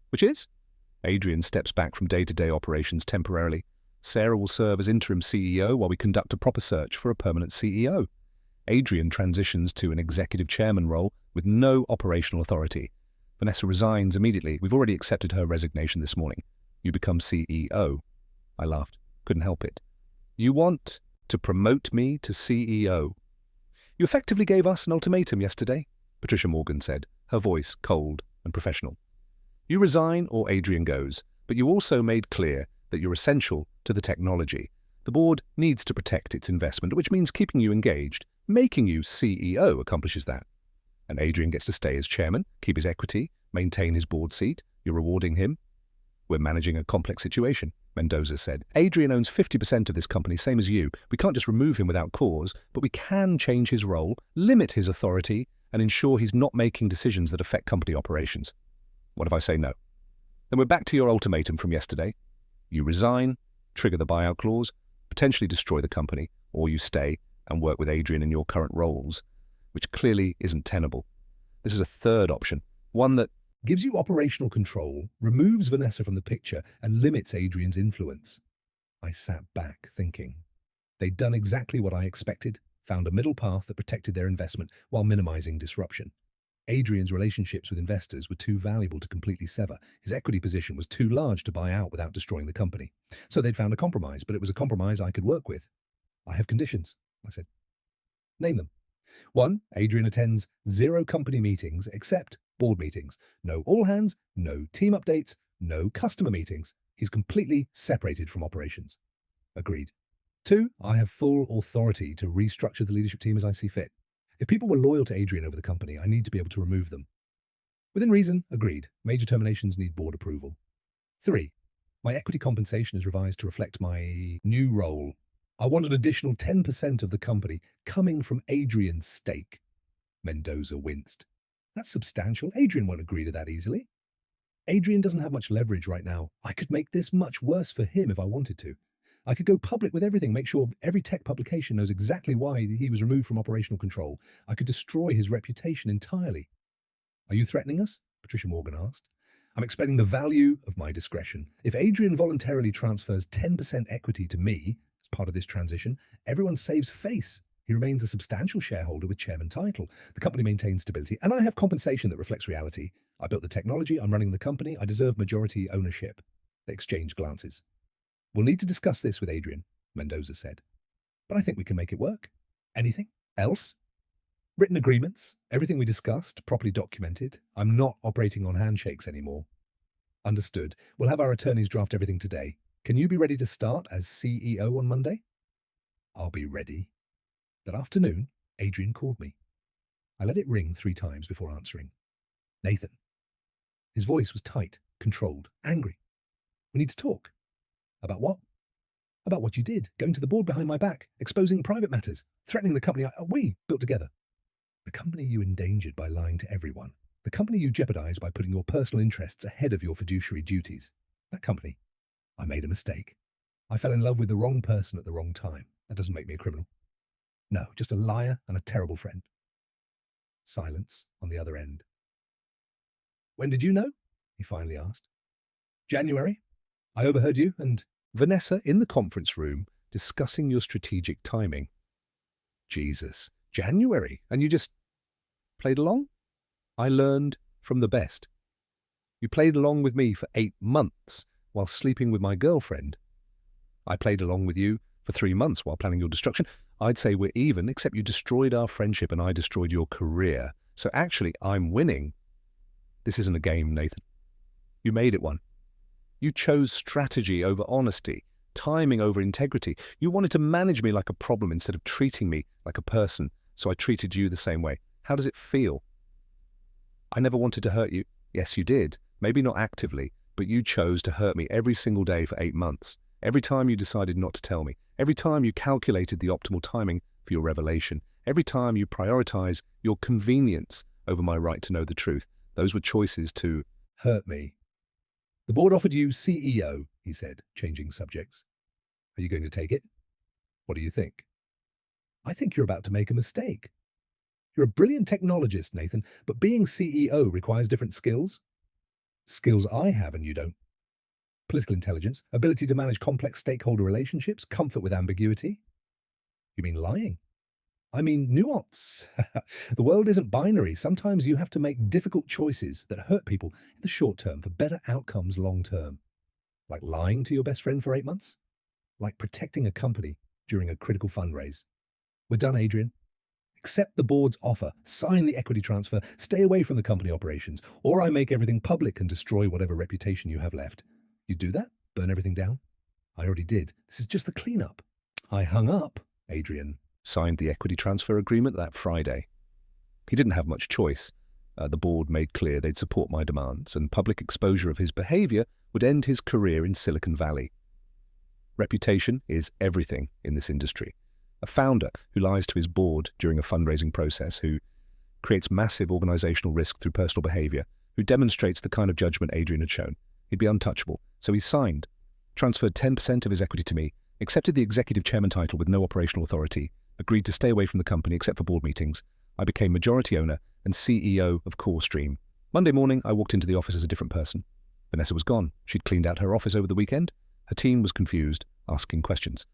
"Which is?" "Adrian steps back from day-to-day operations temporarily. Sarah will serve as interim CEO while we conduct a proper search for a permanent CEO. Adrian transitions to an executive chairman role with no operational authority. Vanessa resigns immediately. We've already accepted her resignation this morning. You become CEO." I laughed. Couldn't help it. "You want to promote me to CEO? You effectively gave us an ultimatum yesterday," Patricia Morgan said, her voice cold and professional. "You resign or Adrian goes, but you also made clear that you're essential to the technology. The board needs to protect its investment, which means keeping you engaged. Making you CEO accomplishes that. And Adrian gets to stay as chairman, keep his equity, maintain his board seat. You're rewarding him." "We're managing a complex situation," Mendoza said. "Adrian owns 50% of this company, same as you. We can't just remove him without cause, but we can change his role, limit his authority, and ensure he's not making decisions that affect company operations." "What if I say no?" "Then we're back to your ultimatum from yesterday. You resign, trigger the buyout clause, potentially destroy the company, or you stay and work with Adrian in your current roles, which clearly isn't tenable. This is a third option, one that Gives you operational control, removes Vanessa from the picture, and limits Adrian's influence. I sat back, thinking. They'd done exactly what I expected, found a middle path that protected their investment while minimizing disruption. Adrian's relationships with investors were too valuable to completely sever. His equity position was too large to buy out without destroying the company. So they'd found a compromise, but it was a compromise I could work with. "I have conditions," I said. "Name them." 1. Adrian attends 0 company meetings except board meetings. No all hands, no team updates, no customer meetings. He's completely separated from operations. Agreed. 2. I have full authority to restructure the leadership team as I see fit. If people were loyal to Adrian over the company, I need to be able to remove them. Within reason, agreed. Major terminations need board approval. 3. My equity compensation is revised to reflect my new role. I want an additional 10% of the company coming from Adrian's stake. Mendoza winced. "That's substantial. Adrian won't agree to that easily." "Adrian doesn't have much leverage right now. I could make this much worse for him if I wanted to. I could go public with everything, make sure every tech publication knows exactly why he was removed from operational control. I could destroy his reputation entirely." "Are you threatening us?" Patricia Morgan asked. "I'm explaining the value of my discretion. If Adrian voluntarily transfers 10% equity to me as part of this transition, everyone saves face. He remains a substantial shareholder with chairman title. The company maintains stability, and I have compensation that reflects reality. I built the technology, I'm running the company, I deserve majority ownership." They exchanged glances. We'll need to discuss this with Adrian, Mendoza said. But I think we can make it work. Anything else? Written agreements, everything we discussed, properly documented. I'm not operating on handshakes anymore. Understood. We'll have our attorneys draft everything today. Can you be ready to start as CEO on Monday? I'll be ready. That afternoon, Adrian called me. I let it ring 3 times before answering. Nathan. His voice was tight, controlled, angry. We need to talk. About what? About what you did, going to the board behind my back, exposing private matters, threatening the company we built together. The company you endangered by lying to everyone. The company you jeopardized by putting your personal interests ahead of your fiduciary duties. That company. I made a mistake. I fell in love with the wrong person at the wrong time. That doesn't make me a criminal. No, just a liar and a terrible friend. Silence on the other end. When did you know? He finally asked. January. I overheard you and Vanessa in the conference room discussing your strategic timing. Jesus, January, and you just played along? I learned from the best. You played along with me for 8 months while sleeping with my girlfriend. I played along with you for 3 months while planning your destruction. I'd say we're even, except you destroyed our friendship and I destroyed your career. So actually, I'm winning. This isn't a game, Nathan. You made it one. You chose strategy over honesty, timing over integrity. You wanted to manage me like a problem instead of treating me like a person, so I treated you the same way. How does it feel? I never wanted to hurt you. Yes, you did. Maybe not actively, but you chose to hurt me every single day for 8 months. Every time you decided not to tell me. Every time you calculated the optimal timing for your revelation. Every time you prioritized your convenience over my right to know the truth. Those were choices to hurt me. The board offered you CEO, he said, changing subjects. Are you going to take it? What do you think? I think you're about to make a mistake. You're a brilliant technologist, Nathan, but being CEO requires different skills. Skills I have and you don't. Political intelligence, ability to manage complex stakeholder relationships, comfort with ambiguity. You mean lying? I mean nuance. The world isn't binary. Sometimes you have to make difficult choices that hurt people in the short term for better outcomes long term. Like lying to your best friend for 8 months? Like protecting a company during a critical fundraise. We're done, Adrian. Accept the board's offer, sign the equity transfer, stay away from the company operations, or I make everything public and destroy whatever reputation you have left. You do that? Burn everything down? I already did. This is just the cleanup. I hung up, Adrian signed the equity transfer agreement that Friday. He didn't have much choice. The board made clear they'd support my demands, and public exposure of his behavior would end his career in Silicon Valley. Reputation is everything in this industry. A founder who lies to his board during a fundraising process, who creates massive organizational risk through personal behavior, who demonstrates the kind of judgment Adrian had shown. He'd be untouchable. So he signed, transferred 10% of his equity to me, accepted the executive chairman title with no operational authority, agreed to stay away from the company except for board meetings. I became majority owner and CEO of CoreStream. Monday morning, I walked into the office as a different person. Vanessa was gone. She'd cleaned out her office over the weekend. Her team was confused, asking questions.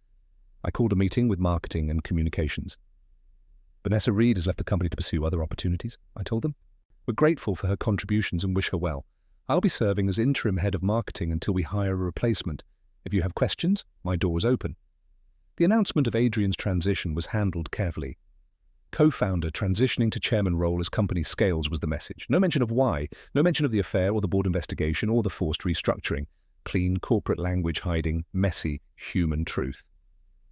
I called a meeting with marketing and communications. Vanessa Reed has left the company to pursue other opportunities, I told them. We're grateful for her contributions and wish her well. I'll be serving as interim head of marketing until we hire a replacement. If you have questions, my door is open. The announcement of Adrian's transition was handled carefully. Co-founder transitioning to chairman role as company scales was the message. No mention of why, no mention of the affair or the board investigation or the forced restructuring. Clean corporate language hiding messy human truth.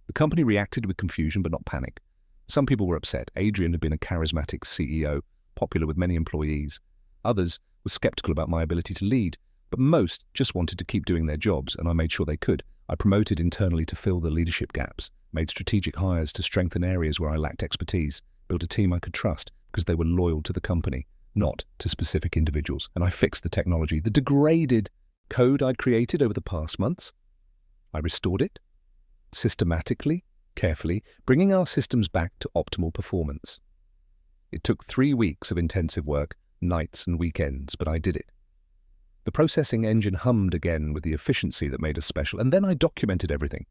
The company reacted with confusion but not panic. Some people were upset. Adrian had been a charismatic CEO, popular with many employees. Others were skeptical about my ability to lead, but most just wanted to keep doing their jobs, and I made sure they could. I promoted internally to fill the leadership gaps, made strategic hires to strengthen areas where I lacked expertise, built a team I could trust because they were loyal to the company, not to specific individuals. And I fixed the technology, the degraded code I'd created over the past months. I restored it, systematically, carefully, bringing our systems back to optimal performance. It took 3 weeks of intensive work, nights and weekends, but I did it. The processing engine hummed again with the efficiency that made us special, and then I documented everything.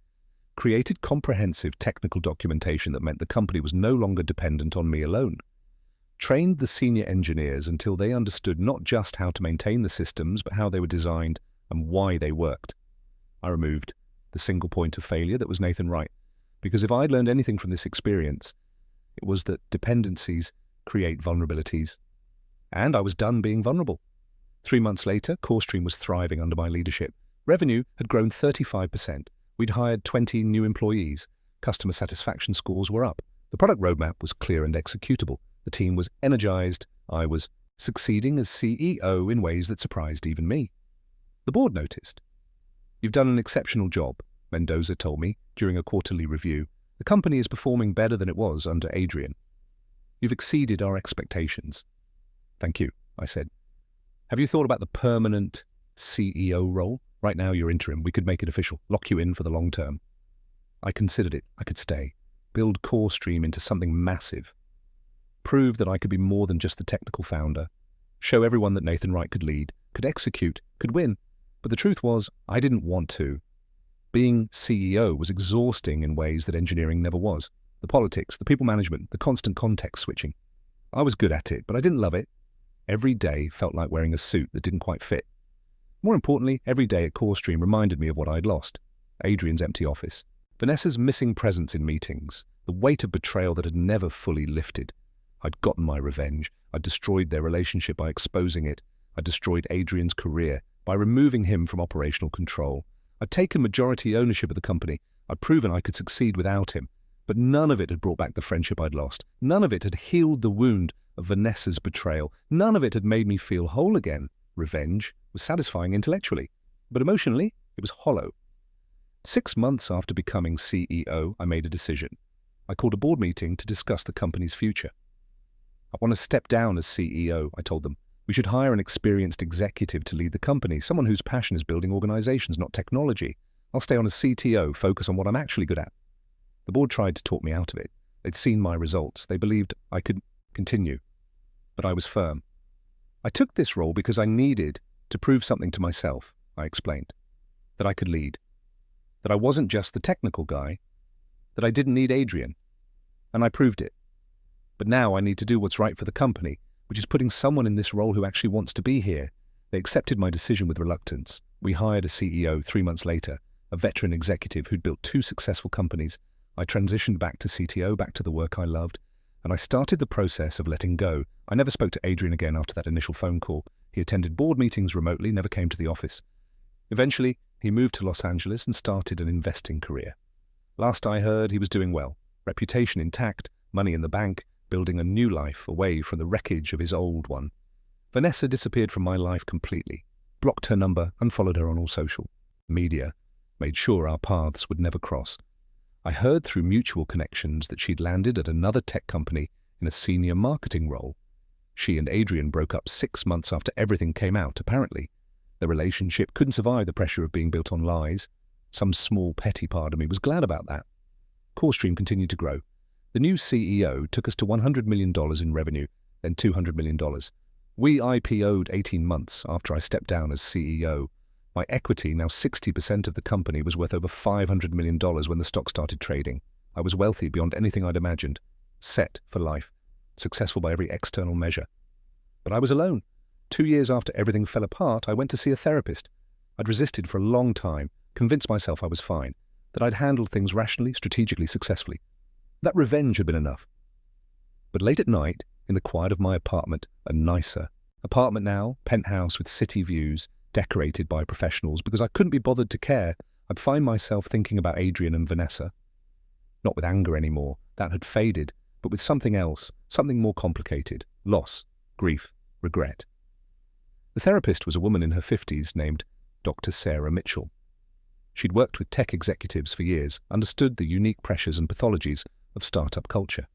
Created comprehensive technical documentation that meant the company was no longer dependent on me alone. Trained the senior engineers until they understood not just how to maintain the systems, but how they were designed and why they worked. I removed the single point of failure that was Nathan Wright. Because if I'd learned anything from this experience, it was that dependencies create vulnerabilities. And I was done being vulnerable. 3 months later, CoreStream was thriving under my leadership. Revenue had grown 35%. We'd hired 20 new employees. Customer satisfaction scores were up. The product roadmap was clear and executable. The team was energized. I was succeeding as CEO in ways that surprised even me. The board noticed. "You've done an exceptional job," Mendoza told me during a quarterly review. "The company is performing better than it was under Adrian. You've exceeded our expectations." "Thank you," I said. "Have you thought about the permanent CEO role? Right now you're interim. We could make it official, lock you in for the long term." I considered it. I could stay, build CoreStream into something massive, prove that I could be more than just the technical founder, show everyone that Nathan Wright could lead, could execute, could win. But the truth was, I didn't want to. Being CEO was exhausting in ways that engineering never was. The politics, the people management, the constant context switching. I was good at it, but I didn't love it. Every day felt like wearing a suit that didn't quite fit. More importantly, every day at CoreStream reminded me of what I'd lost. Adrian's empty office. Vanessa's missing presence in meetings. The weight of betrayal that had never fully lifted. I'd gotten my revenge. I'd destroyed their relationship by exposing it. I'd destroyed Adrian's career by removing him from operational control. I'd taken majority ownership of the company. I'd proven I could succeed without him. But none of it had brought back the friendship I'd lost. None of it had healed the wound of Vanessa's betrayal. None of it had made me feel whole again. Revenge was satisfying intellectually, but emotionally, it was hollow. 6 months after becoming CEO, I made a decision. I called a board meeting to discuss the company's future. "I want to step down as CEO," I told them. "We should hire an experienced executive to lead the company, someone whose passion is building organizations, not technology. I'll stay on as CTO, focus on what I'm actually good at." The board tried to talk me out of it. They'd seen my results. They believed I could continue. But I was firm. "I took this role because I needed to prove something to myself," I explained. "That I could lead. That I wasn't just the technical guy. That I didn't need Adrian. And I proved it. But now I need to do what's right for the company, which is putting someone in this role who actually wants to be here." They accepted my decision with reluctance. We hired a CEO 3 months later, a veteran executive who'd built 2 successful companies. I transitioned back to CTO, back to the work I loved, and I started the process of letting go. I never spoke to Adrian again after that initial phone call. He attended board meetings remotely, never came to the office. Eventually, he moved to Los Angeles and started an investing career. Last I heard, he was doing well. Reputation intact, money in the bank, building a new life away from the wreckage of his old one. Vanessa disappeared from my life completely. Blocked her number, unfollowed her on all social media, made sure our paths would never cross. I heard through mutual connections that she'd landed at another tech company in a senior marketing role. She and Adrian broke up 6 months after everything came out, apparently. Their relationship couldn't survive the pressure of being built on lies. Some small, petty part of me was glad about that. CoreStream continued to grow. The new CEO took us to $100 million in revenue, then $200 million. We IPO'd 18 months after I stepped down as CEO. My equity, now 60% of the company, was worth over $500 million when the stock started trading. I was wealthy beyond anything I'd imagined, set for life, successful by every external measure. But I was alone. 2 years after everything fell apart, I went to see a therapist. I'd resisted for a long time, convinced myself I was fine, that I'd handled things rationally, strategically, successfully. That revenge had been enough. But late at night, in the quiet of my apartment, a nicer apartment now, penthouse with city views, decorated by professionals, because I couldn't be bothered to care, I'd find myself thinking about Adrian and Vanessa. Not with anger anymore, that had faded, but with something else, something more complicated: loss, grief, regret. The therapist was a woman in her 50s named Dr. Sarah Mitchell. She'd worked with tech executives for years, understood the unique pressures and pathologies of startup culture.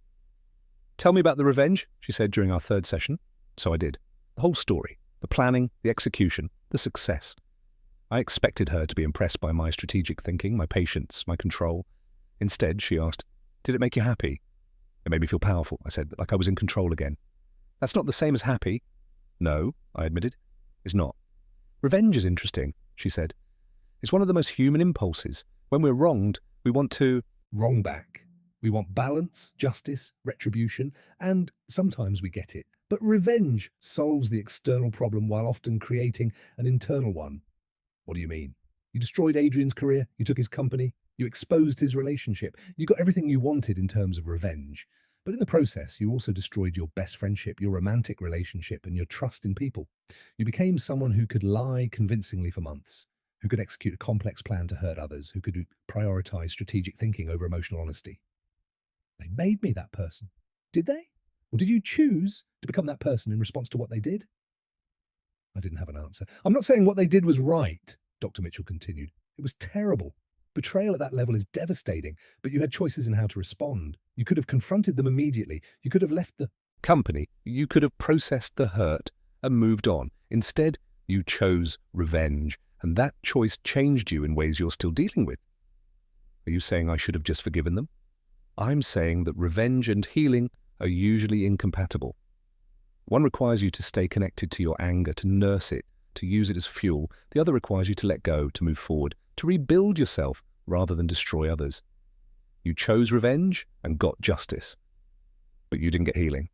"Tell me about the revenge," she said during our 3rd session. So I did. The whole story, the planning, the execution, the success. I expected her to be impressed by my strategic thinking, my patience, my control. Instead, she asked, "Did it make you happy?" "It made me feel powerful," I said, "like I was in control again." "That's not the same as happy." "No," I admitted. "It's not." "Revenge is interesting," she said. "It's one of the most human impulses. When we're wronged, we want to Wrong back. We want balance, justice, retribution, and sometimes we get it. But revenge solves the external problem while often creating an internal one. What do you mean? You destroyed Adrian's career, you took his company, you exposed his relationship. You got everything you wanted in terms of revenge. But in the process, you also destroyed your best friendship, your romantic relationship, and your trust in people. You became someone who could lie convincingly for months, who could execute a complex plan to hurt others, who could prioritize strategic thinking over emotional honesty. They made me that person. Did they? Or did you choose to become that person in response to what they did? I didn't have an answer. I'm not saying what they did was right, Dr. Mitchell continued. It was terrible. Betrayal at that level is devastating, but you had choices in how to respond. You could have confronted them immediately. You could have left the company. You could have processed the hurt and moved on. Instead, you chose revenge, and that choice changed you in ways you're still dealing with. Are you saying I should have just forgiven them? I'm saying that revenge and healing are usually incompatible. One requires you to stay connected to your anger, to nurse it, to use it as fuel. The other requires you to let go, to move forward, to rebuild yourself rather than destroy others. You chose revenge and got justice, but you didn't get healing.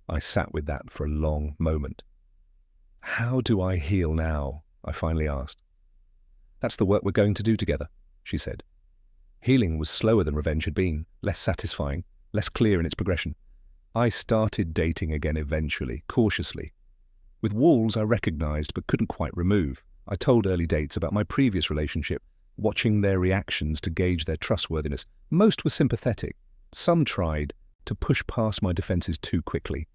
I sat with that for a long moment. How do I heal now? I finally asked. That's the work we're going to do together, she said. Healing was slower than revenge had been, less satisfying, less clear in its progression. I started dating again eventually, cautiously. With walls I recognized but couldn't quite remove. I told early dates about my previous relationship, watching their reactions to gauge their trustworthiness. Most were sympathetic. Some tried to push past my defenses too quickly.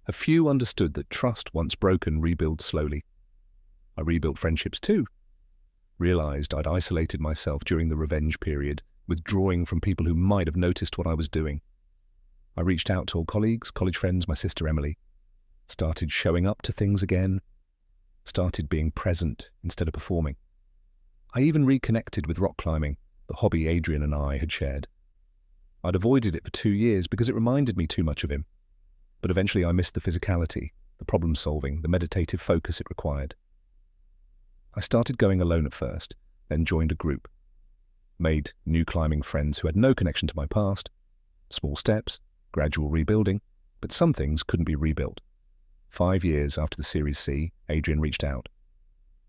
A few understood that trust, once broken, rebuilds slowly. I rebuilt friendships too. Realized I'd isolated myself during the revenge period, withdrawing from people who might have noticed what I was doing. I reached out to old colleagues, college friends, my sister Emily. Started showing up to things again. Started being present instead of performing. I even reconnected with rock climbing, the hobby Adrian and I had shared. I'd avoided it for 2 years because it reminded me too much of him. But eventually I missed the physicality, the problem-solving, the meditative focus it required. I started going alone at first, then joined a group. Made new climbing friends who had no connection to my past. Small steps, gradual rebuilding, but some things couldn't be rebuilt. 5 years after the Series C, Adrian reached out.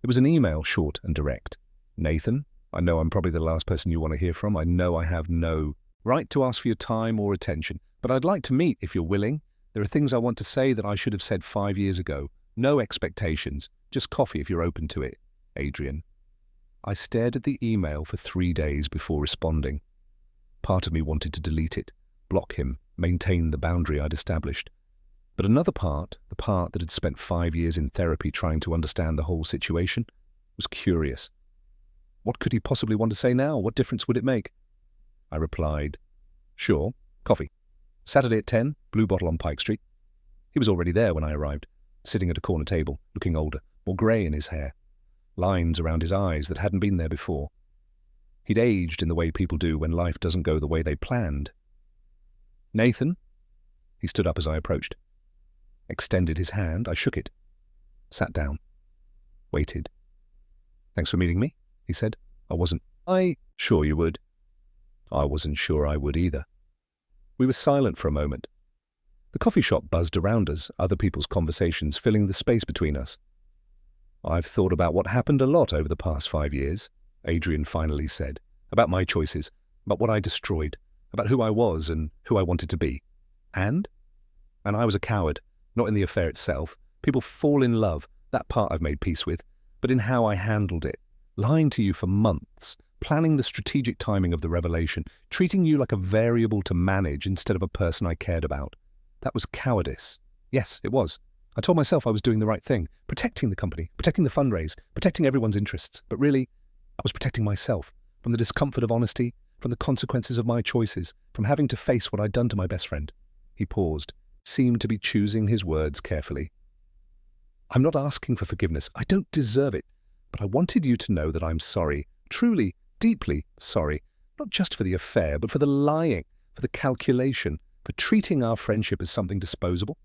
It was an email, short and direct. Nathan, I know I'm probably the last person you want to hear from. I know I have no right to ask for your time or attention, but I'd like to meet if you're willing. There are things I want to say that I should have said 5 years ago. No expectations, just coffee if you're open to it. Adrian. I stared at the email for 3 days before responding. Part of me wanted to delete it, block him, maintain the boundary I'd established. But another part, the part that had spent 5 years in therapy trying to understand the whole situation, was curious. What could he possibly want to say now? What difference would it make? I replied, sure, coffee. Saturday at 10, Blue Bottle on Pike Street. He was already there when I arrived, sitting at a corner table, looking older, more grey in his hair, lines around his eyes that hadn't been there before. He'd aged in the way people do when life doesn't go the way they planned. Nathan? He stood up as I approached. Extended his hand, I shook it. Sat down. Waited. Thanks for meeting me, he said. Sure you would. I wasn't sure I would either. We were silent for a moment. The coffee shop buzzed around us, other people's conversations filling the space between us. I've thought about what happened a lot over the past 5 years, Adrian finally said, about my choices, about what I destroyed, about who I was and who I wanted to be. And I was a coward, not in the affair itself. People fall in love, that part I've made peace with, but in how I handled it, lying to you for months, planning the strategic timing of the revelation, treating you like a variable to manage instead of a person I cared about. That was cowardice. Yes, it was. I told myself I was doing the right thing, protecting the company, protecting the fundraise, protecting everyone's interests. But really, I was protecting myself from the discomfort of honesty, from the consequences of my choices, from having to face what I'd done to my best friend. He paused, seemed to be choosing his words carefully. I'm not asking for forgiveness. I don't deserve it. But I wanted you to know that I'm sorry, truly, deeply sorry, not just for the affair, but for the lying, for the calculation, for treating our friendship as something disposable.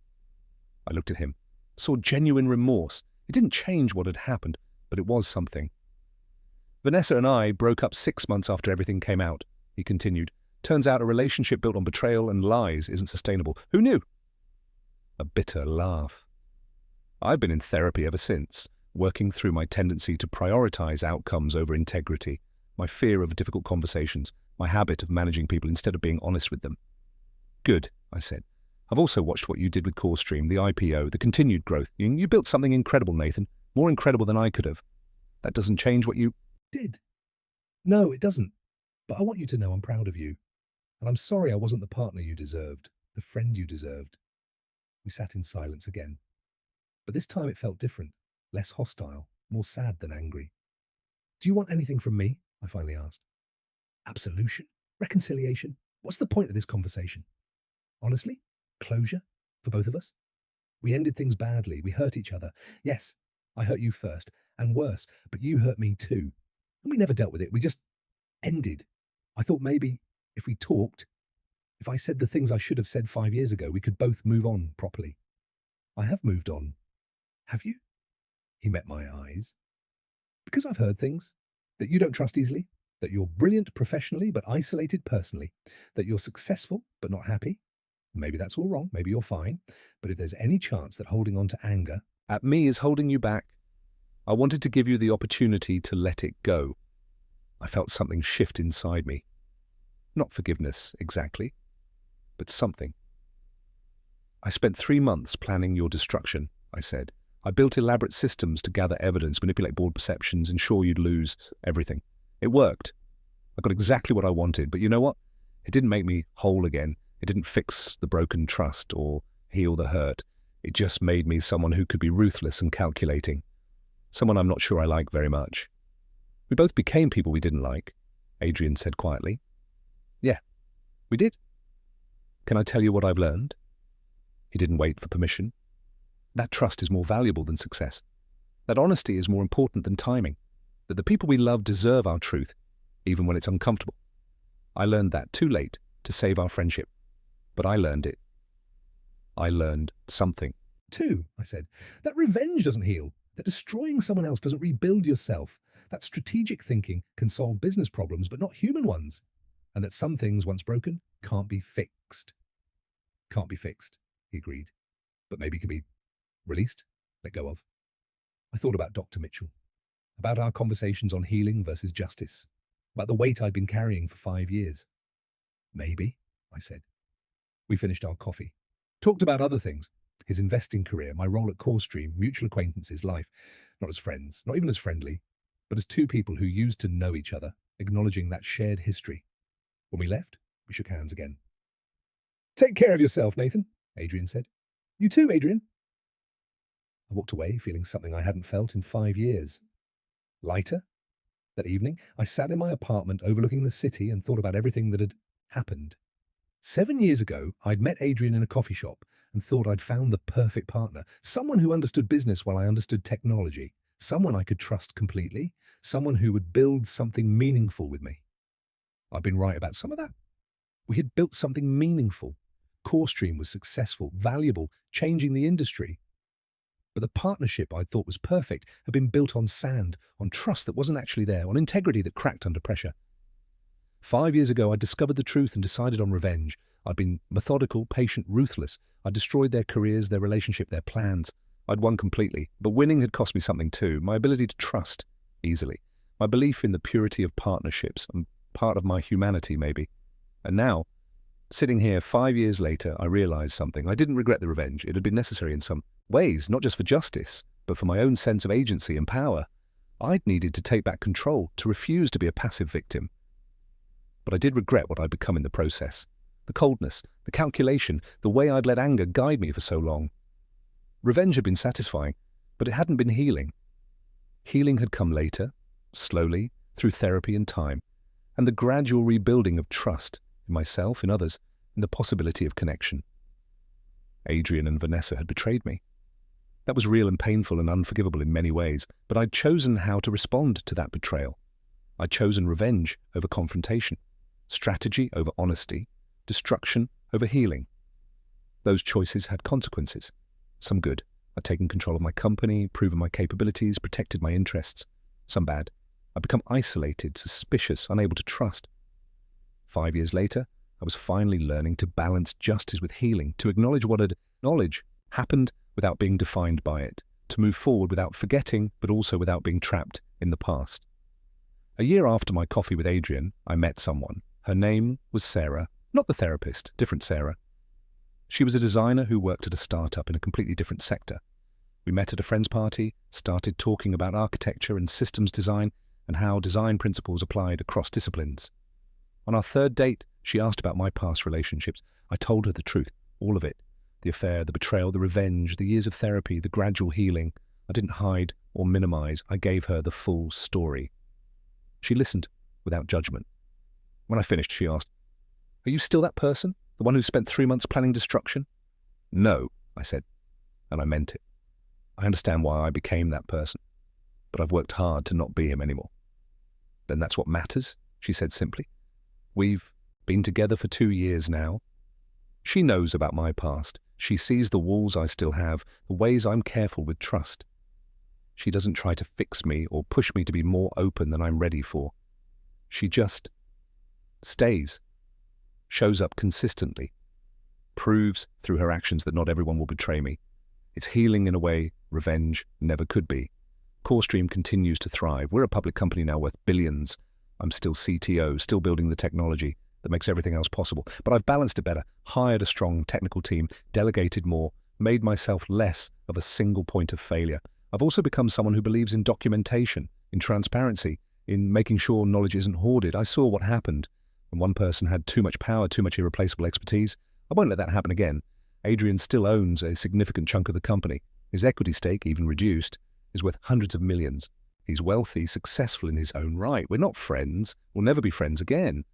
I looked at him, saw genuine remorse. It didn't change what had happened, but it was something. Vanessa and I broke up 6 months after everything came out, he continued. Turns out a relationship built on betrayal and lies isn't sustainable. Who knew? A bitter laugh. I've been in therapy ever since. working through my tendency to prioritize outcomes over integrity, my fear of difficult conversations, my habit of managing people instead of being honest with them. Good, I said. I've also watched what you did with CoreStream, the IPO, the continued growth. You built something incredible, Nathan, more incredible than I could have. That doesn't change what you Did. No, it doesn't. But I want you to know I'm proud of you. And I'm sorry I wasn't the partner you deserved, the friend you deserved. We sat in silence again. But this time it felt different, less hostile, more sad than angry. Do you want anything from me? I finally asked. Absolution? Reconciliation? What's the point of this conversation? Honestly? Closure? For both of us? We ended things badly. We hurt each other. Yes, I hurt you first, and worse, but you hurt me too. And we never dealt with it. We just ended. I thought maybe if we talked, if I said the things I should have said 5 years ago, we could both move on properly. I have moved on. Have you? He met my eyes. Because I've heard things. That you don't trust easily. That you're brilliant professionally, but isolated personally. That you're successful, but not happy. Maybe that's all wrong. Maybe you're fine. But if there's any chance that holding on to anger at me is holding you back, I wanted to give you the opportunity to let it go. I felt something shift inside me. Not forgiveness, exactly, but something. I spent 3 months planning your destruction, I said. I built elaborate systems to gather evidence, manipulate board perceptions, ensure you'd lose everything. It worked. I got exactly what I wanted, but you know what? It didn't make me whole again. It didn't fix the broken trust or heal the hurt. It just made me someone who could be ruthless and calculating. Someone I'm not sure I like very much. We both became people we didn't like, Adrian said quietly. Yeah, we did. Can I tell you what I've learned? He didn't wait for permission. That trust is more valuable than success. That honesty is more important than timing. That the people we love deserve our truth, even when it's uncomfortable. I learned that too late to save our friendship. But I learned it. I learned something. Too, I said. That revenge doesn't heal. That destroying someone else doesn't rebuild yourself. That strategic thinking can solve business problems, but not human ones. And that some things, once broken, can't be fixed. Can't be fixed, he agreed. But maybe can be released, let go of. I thought about Dr. Mitchell, about our conversations on healing versus justice, about the weight I'd been carrying for 5 years. Maybe, I said. We finished our coffee, talked about other things, his investing career, my role at CoreStream, mutual acquaintances, life, not as friends, not even as friendly, but as two people who used to know each other, acknowledging that shared history. When we left, we shook hands again. Take care of yourself, Nathan, Adrian said. You too, Adrian. I walked away feeling something I hadn't felt in 5 years. Lighter. That evening, I sat in my apartment overlooking the city and thought about everything that had happened. 7 years ago, I'd met Adrian in a coffee shop and thought I'd found the perfect partner, someone who understood business while I understood technology, someone I could trust completely, someone who would build something meaningful with me. I'd been right about some of that. We had built something meaningful. CoreStream was successful, valuable, changing the industry. But the partnership I thought was perfect had been built on sand, on trust that wasn't actually there, on integrity that cracked under pressure. 5 years ago, I discovered the truth and decided on revenge. I'd been methodical, patient, ruthless. I'd destroyed their careers, their relationship, their plans. I'd won completely, but winning had cost me something too, my ability to trust easily, my belief in the purity of partnerships, and part of my humanity maybe. And now, sitting here 5 years later, I realized something. I didn't regret the revenge. It had been necessary in some ways, not just for justice, but for my own sense of agency and power. I'd needed to take back control, to refuse to be a passive victim. But I did regret what I'd become in the process. The coldness, the calculation, the way I'd let anger guide me for so long. Revenge had been satisfying, but it hadn't been healing. Healing had come later, slowly, through therapy and time, and the gradual rebuilding of trust in myself, in others, in the possibility of connection. Adrian and Vanessa had betrayed me. That was real and painful and unforgivable in many ways, but I'd chosen how to respond to that betrayal. I'd chosen revenge over confrontation, strategy over honesty, destruction over healing. Those choices had consequences. Some good. I'd taken control of my company, proven my capabilities, protected my interests. Some bad. I'd become isolated, suspicious, unable to trust. 5 years later, I was finally learning to balance justice with healing, to acknowledge what had happened without being defined by it, to move forward without forgetting, but also without being trapped in the past. A year after my coffee with Adrian, I met someone. Her name was Sarah, not the therapist, different Sarah. She was a designer who worked at a startup in a completely different sector. We met at a friend's party, started talking about architecture and systems design and how design principles applied across disciplines. On our third date, she asked about my past relationships. I told her the truth, all of it. The affair, the betrayal, the revenge, the years of therapy, the gradual healing. I didn't hide or minimize. I gave her the full story. She listened without judgment. When I finished, she asked, "Are you still that person? The one who spent 3 months planning destruction?" "No," I said, and I meant it. I understand why I became that person, but I've worked hard to not be him anymore. "Then that's what matters," she said simply. "We've been together for 2 years now. She knows about my past. She sees the walls I still have, the ways I'm careful with trust. She doesn't try to fix me or push me to be more open than I'm ready for. She just stays, shows up consistently, proves through her actions that not everyone will betray me. It's healing in a way revenge never could be. CoreStream continues to thrive. We're a public company now worth billions. I'm still CTO, still building the technology that makes everything else possible. But I've balanced it better, hired a strong technical team, delegated more, made myself less of a single point of failure. I've also become someone who believes in documentation, in transparency, in making sure knowledge isn't hoarded. I saw what happened when one person had too much power, too much irreplaceable expertise. I won't let that happen again. Adrian still owns a significant chunk of the company. His equity stake, even reduced, is worth hundreds of millions. He's wealthy, successful in his own right. We're not friends. We'll never be friends again.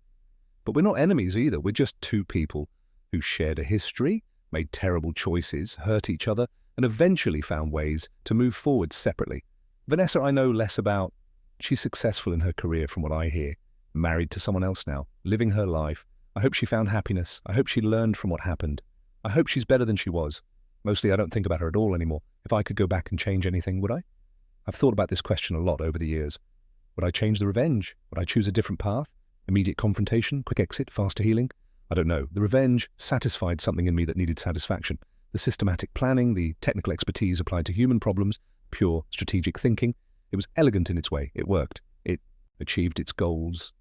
But we're not enemies either. We're just two people who shared a history, made terrible choices, hurt each other, and eventually found ways to move forward separately. Vanessa I know less about. She's successful in her career from what I hear. Married to someone else now, living her life. I hope she found happiness. I hope she learned from what happened. I hope she's better than she was. Mostly I don't think about her at all anymore. If I could go back and change anything, would I? I've thought about this question a lot over the years. Would I change the revenge? Would I choose a different path? Immediate confrontation, quick exit, faster healing? I don't know. The revenge satisfied something in me that needed satisfaction. The systematic planning, the technical expertise applied to human problems, pure strategic thinking. It was elegant in its way. It worked. It achieved its goals.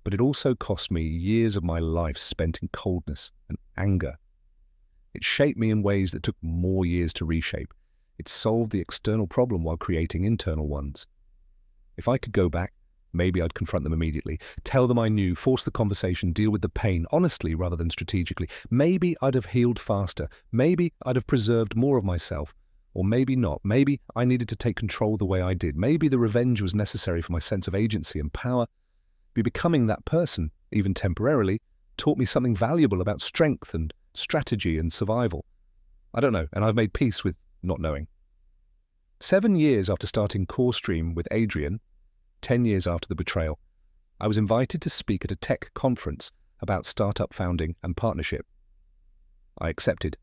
But it also cost me years of my life spent in coldness and anger. It shaped me in ways that took more years to reshape. It solved the external problem while creating internal ones. If I could go back, maybe I'd confront them immediately, tell them I knew, force the conversation, deal with the pain honestly rather than strategically. Maybe I'd have healed faster. Maybe I'd have preserved more of myself. Or maybe not. Maybe I needed to take control the way I did. Maybe the revenge was necessary for my sense of agency and power. Becoming that person, even temporarily, taught me something valuable about strength and strategy and survival. I don't know, and I've made peace with not knowing. 7 years after starting CoreStream with Adrian, 10 years after the betrayal, I was invited to speak at a tech conference about startup founding and partnership. I accepted.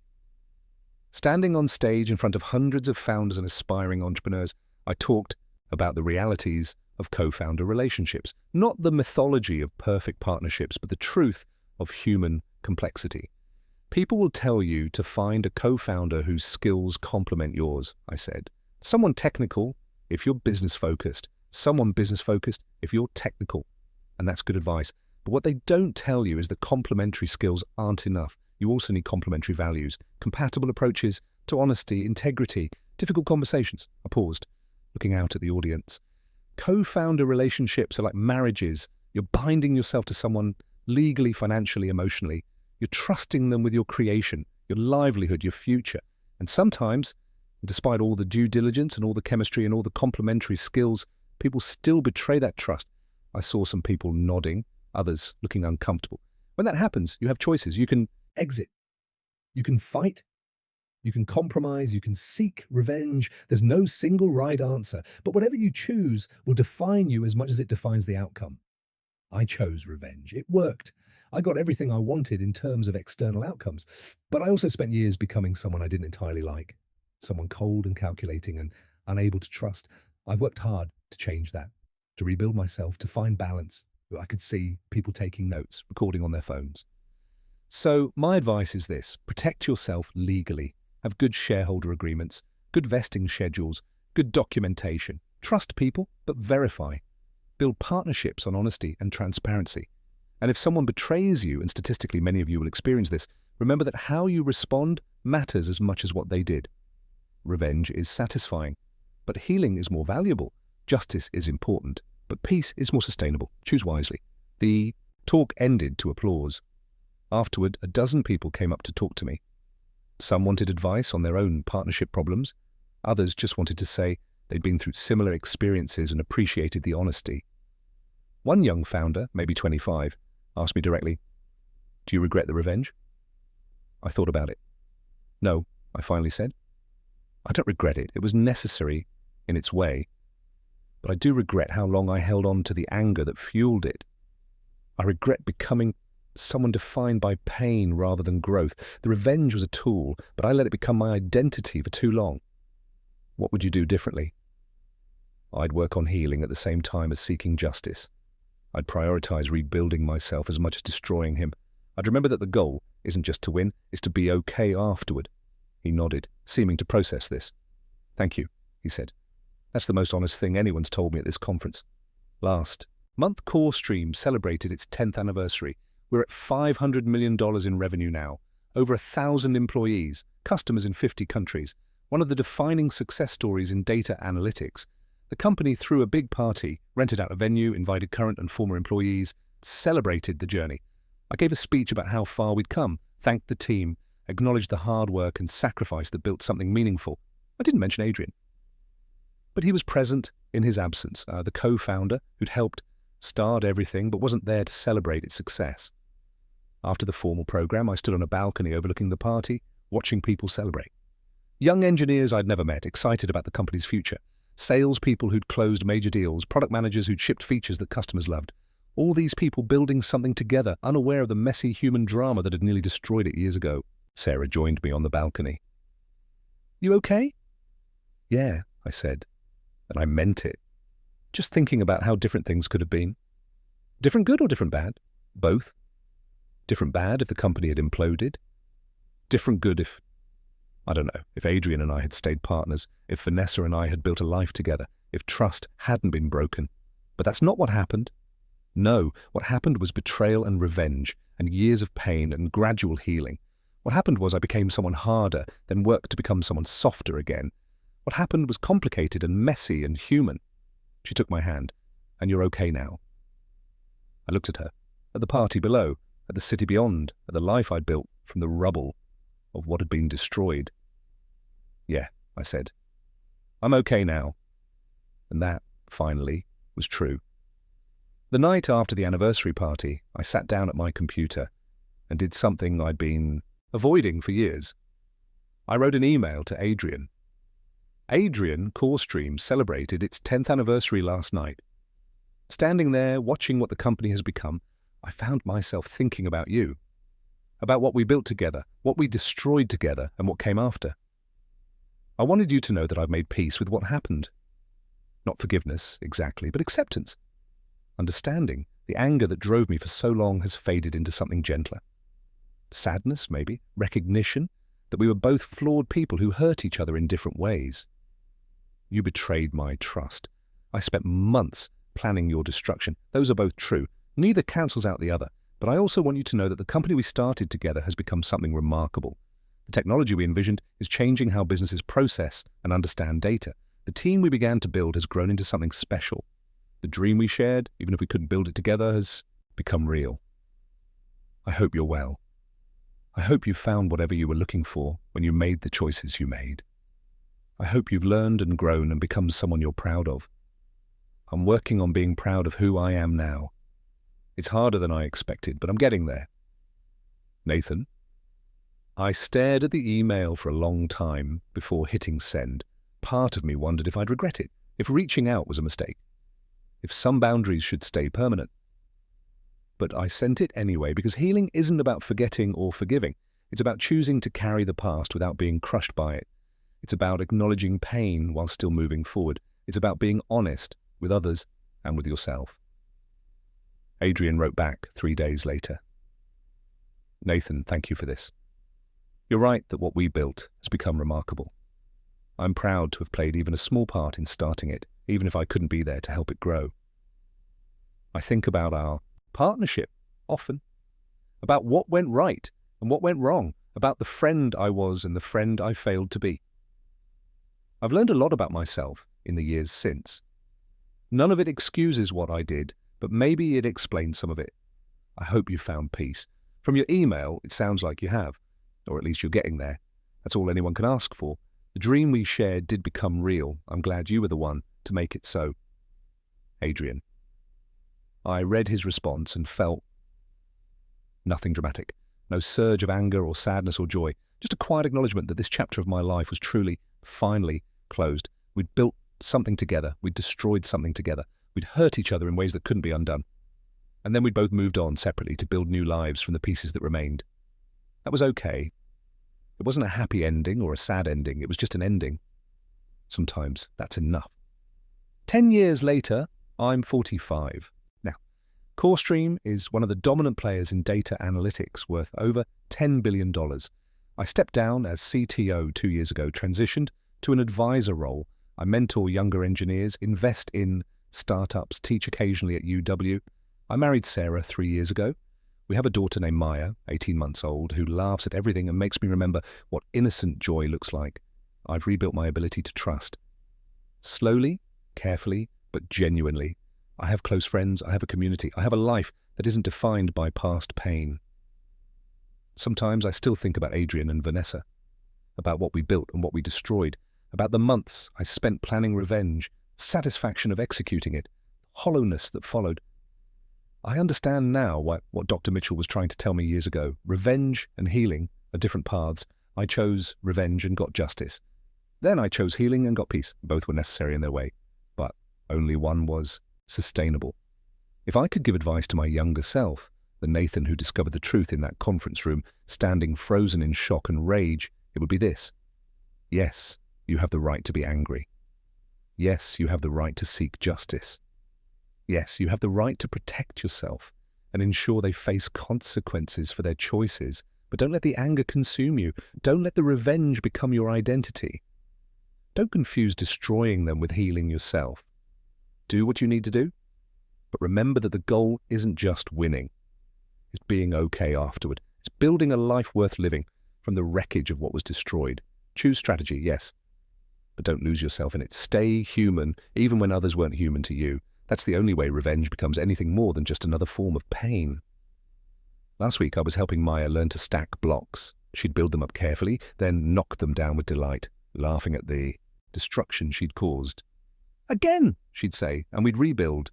Standing on stage in front of hundreds of founders and aspiring entrepreneurs, I talked about the realities of co-founder relationships, not the mythology of perfect partnerships, but the truth of human complexity. People will tell you to find a co-founder whose skills complement yours, I said. Someone technical if you're business-focused, someone business-focused if you're technical. And that's good advice. But what they don't tell you is that complementary skills aren't enough. You also need complementary values, compatible approaches to honesty, integrity, difficult conversations. I paused, looking out at the audience. Co-founder relationships are like marriages. You're binding yourself to someone legally, financially, emotionally. You're trusting them with your creation, your livelihood, your future. And sometimes, despite all the due diligence and all the chemistry and all the complementary skills, people still betray that trust. I saw some people nodding, others looking uncomfortable. When that happens, you have choices. You can exit. You can fight. You can compromise. You can seek revenge. There's no single right answer. But whatever you choose will define you as much as it defines the outcome. I chose revenge. It worked. I got everything I wanted in terms of external outcomes. But I also spent years becoming someone I didn't entirely like. Someone cold and calculating and unable to trust. I've worked hard to change that, to rebuild myself, to find balance. I could see people taking notes, recording on their phones. So my advice is this: protect yourself legally. Have good shareholder agreements, good vesting schedules, good documentation. Trust people, but verify. Build partnerships on honesty and transparency. And if someone betrays you, and statistically many of you will experience this, remember that how you respond matters as much as what they did. Revenge is satisfying, but healing is more valuable. Justice is important, but peace is more sustainable. Choose wisely. The talk ended to applause. Afterward, a dozen people came up to talk to me. Some wanted advice on their own partnership problems. Others just wanted to say they'd been through similar experiences and appreciated the honesty. One young founder, maybe 25, asked me directly, "Do you regret the revenge?" I thought about it. "No," I finally said. "I don't regret it. It was necessary in its way. But I do regret how long I held on to the anger that fueled it. I regret becoming someone defined by pain rather than growth. The revenge was a tool, but I let it become my identity for too long." What would you do differently? I'd work on healing at the same time as seeking justice. I'd prioritize rebuilding myself as much as destroying him. I'd remember that the goal isn't just to win, it's to be okay afterward. He nodded, seeming to process this. "Thank you," he said. "That's the most honest thing anyone's told me at this conference." Last month, CoreStream celebrated its 10th anniversary. We're at $500 million in revenue now, over 1,000 employees, customers in 50 countries, one of the defining success stories in data analytics. The company threw a big party, rented out a venue, invited current and former employees, celebrated the journey. I gave a speech about how far we'd come, thanked the team, acknowledged the hard work and sacrifice that built something meaningful. I didn't mention Adrian. But he was present in his absence, the co-founder who'd helped start everything but wasn't there to celebrate its success. After the formal program, I stood on a balcony overlooking the party, watching people celebrate. Young engineers I'd never met, excited about the company's future. Salespeople who'd closed major deals, product managers who'd shipped features that customers loved. All these people building something together, unaware of the messy human drama that had nearly destroyed it years ago. Sarah joined me on the balcony. "You okay?" "Yeah," I said, and I meant it. Just thinking about how different things could have been. Different good or different bad? Both. Different bad if the company had imploded. Different good if, I don't know, if Adrian and I had stayed partners, if Vanessa and I had built a life together, if trust hadn't been broken. But that's not what happened. No, what happened was betrayal and revenge, and years of pain and gradual healing. What happened was I became someone harder, then worked to become someone softer again. What happened was complicated and messy and human. She took my hand. "And you're okay now." I looked at her, at the party below, at the city beyond, at the life I'd built from the rubble of what had been destroyed. "Yeah," I said. "I'm okay now." And that, finally, was true. The night after the anniversary party, I sat down at my computer and did something I'd been avoiding for years. I wrote an email to Adrian. Adrian, CoreStream, celebrated its 10th anniversary last night. Standing there, watching what the company has become, I found myself thinking about you, about what we built together, what we destroyed together, and what came after. I wanted you to know that I've made peace with what happened. Not forgiveness, exactly, but acceptance. Understanding. The anger that drove me for so long has faded into something gentler. Sadness, maybe. Recognition that we were both flawed people who hurt each other in different ways. You betrayed my trust. I spent months planning your destruction. Those are both true. Neither cancels out the other. But I also want you to know that the company we started together has become something remarkable. The technology we envisioned is changing how businesses process and understand data. The team we began to build has grown into something special. The dream we shared, even if we couldn't build it together, has become real. I hope you're well. I hope you found whatever you were looking for when you made the choices you made. I hope you've learned and grown and become someone you're proud of. I'm working on being proud of who I am now. It's harder than I expected, but I'm getting there. Nathan. I stared at the email for a long time before hitting send. Part of me wondered if I'd regret it, if reaching out was a mistake, if some boundaries should stay permanent. But I sent it anyway because healing isn't about forgetting or forgiving. It's about choosing to carry the past without being crushed by it. It's about acknowledging pain while still moving forward. It's about being honest with others and with yourself. Adrian wrote back 3 days later. Nathan, thank you for this. You're right that what we built has become remarkable. I'm proud to have played even a small part in starting it, even if I couldn't be there to help it grow. I think about our partnership often, about what went right and what went wrong, about the friend I was and the friend I failed to be. I've learned a lot about myself in the years since. None of it excuses what I did, but maybe it explains some of it. I hope you found peace. From your email, it sounds like you have, or at least you're getting there. That's all anyone can ask for. The dream we shared did become real. I'm glad you were the one to make it so. Adrian. I read his response and felt nothing dramatic. No surge of anger or sadness or joy. Just a quiet acknowledgement that this chapter of my life was truly, finally closed. We'd built something together. We'd destroyed something together. We'd hurt each other in ways that couldn't be undone. And then we'd both moved on separately to build new lives from the pieces that remained. That was okay. It wasn't a happy ending or a sad ending. It was just an ending. Sometimes that's enough. 10 years later, I'm 45. Now, CoreStream is one of the dominant players in data analytics, worth over $10 billion. I stepped down as CTO 2 years ago, transitioned to an advisor role. I mentor younger engineers, invest in startups, teach occasionally at UW. I married Sarah 3 years ago. We have a daughter named Maya, 18 months old, who laughs at everything and makes me remember what innocent joy looks like. I've rebuilt my ability to trust. Slowly, carefully, but genuinely. I have close friends, I have a community, I have a life that isn't defined by past pain. Sometimes I still think about Adrian and Vanessa, about what we built and what we destroyed, about the months I spent planning revenge, satisfaction of executing it, hollowness that followed. I understand now what Dr. Mitchell was trying to tell me years ago. Revenge and healing are different paths. I chose revenge and got justice. Then I chose healing and got peace. Both were necessary in their way, but only one was sustainable. If I could give advice to my younger self, the Nathan who discovered the truth in that conference room, standing frozen in shock and rage, it would be this. Yes, you have the right to be angry. Yes, you have the right to seek justice. Yes, you have the right to protect yourself and ensure they face consequences for their choices, but don't let the anger consume you. Don't let the revenge become your identity. Don't confuse destroying them with healing yourself. Do what you need to do, but remember that the goal isn't just winning. It's being okay afterward. It's building a life worth living from the wreckage of what was destroyed. Choose strategy, yes, but don't lose yourself in it. Stay human, even when others weren't human to you. That's the only way revenge becomes anything more than just another form of pain. Last week I was helping Maya learn to stack blocks. She'd build them up carefully, then knock them down with delight, laughing at the destruction she'd caused. Again, she'd say, and we'd rebuild.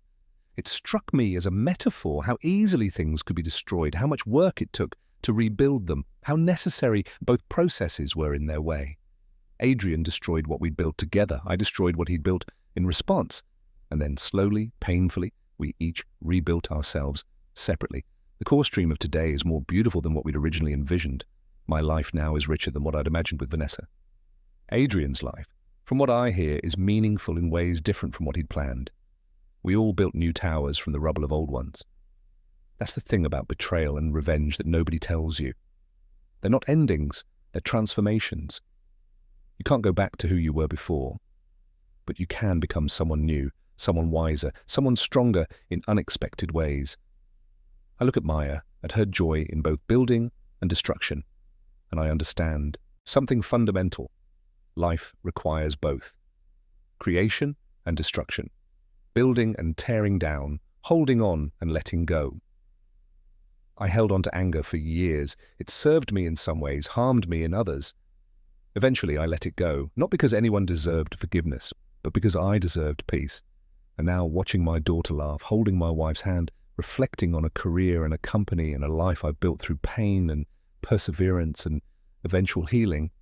It struck me as a metaphor how easily things could be destroyed, how much work it took to rebuild them, how necessary both processes were in their way. Adrian destroyed what we'd built together. I destroyed what he'd built in response. And then slowly, painfully, we each rebuilt ourselves separately. The CoreStream of today is more beautiful than what we'd originally envisioned. My life now is richer than what I'd imagined with Vanessa. Adrian's life, from what I hear, is meaningful in ways different from what he'd planned. We all built new towers from the rubble of old ones. That's the thing about betrayal and revenge that nobody tells you. They're not endings, they're transformations. You can't go back to who you were before, but you can become someone new, someone wiser, someone stronger in unexpected ways. I look at Maya, at her joy in both building and destruction, and I understand something fundamental. Life requires both. Creation and destruction. Building and tearing down, holding on and letting go. I held on to anger for years. It served me in some ways, harmed me in others. Eventually I let it go, not because anyone deserved forgiveness, but because I deserved peace. And now watching my daughter laugh, holding my wife's hand, reflecting on a career and a company and a life I've built through pain and perseverance and eventual healing,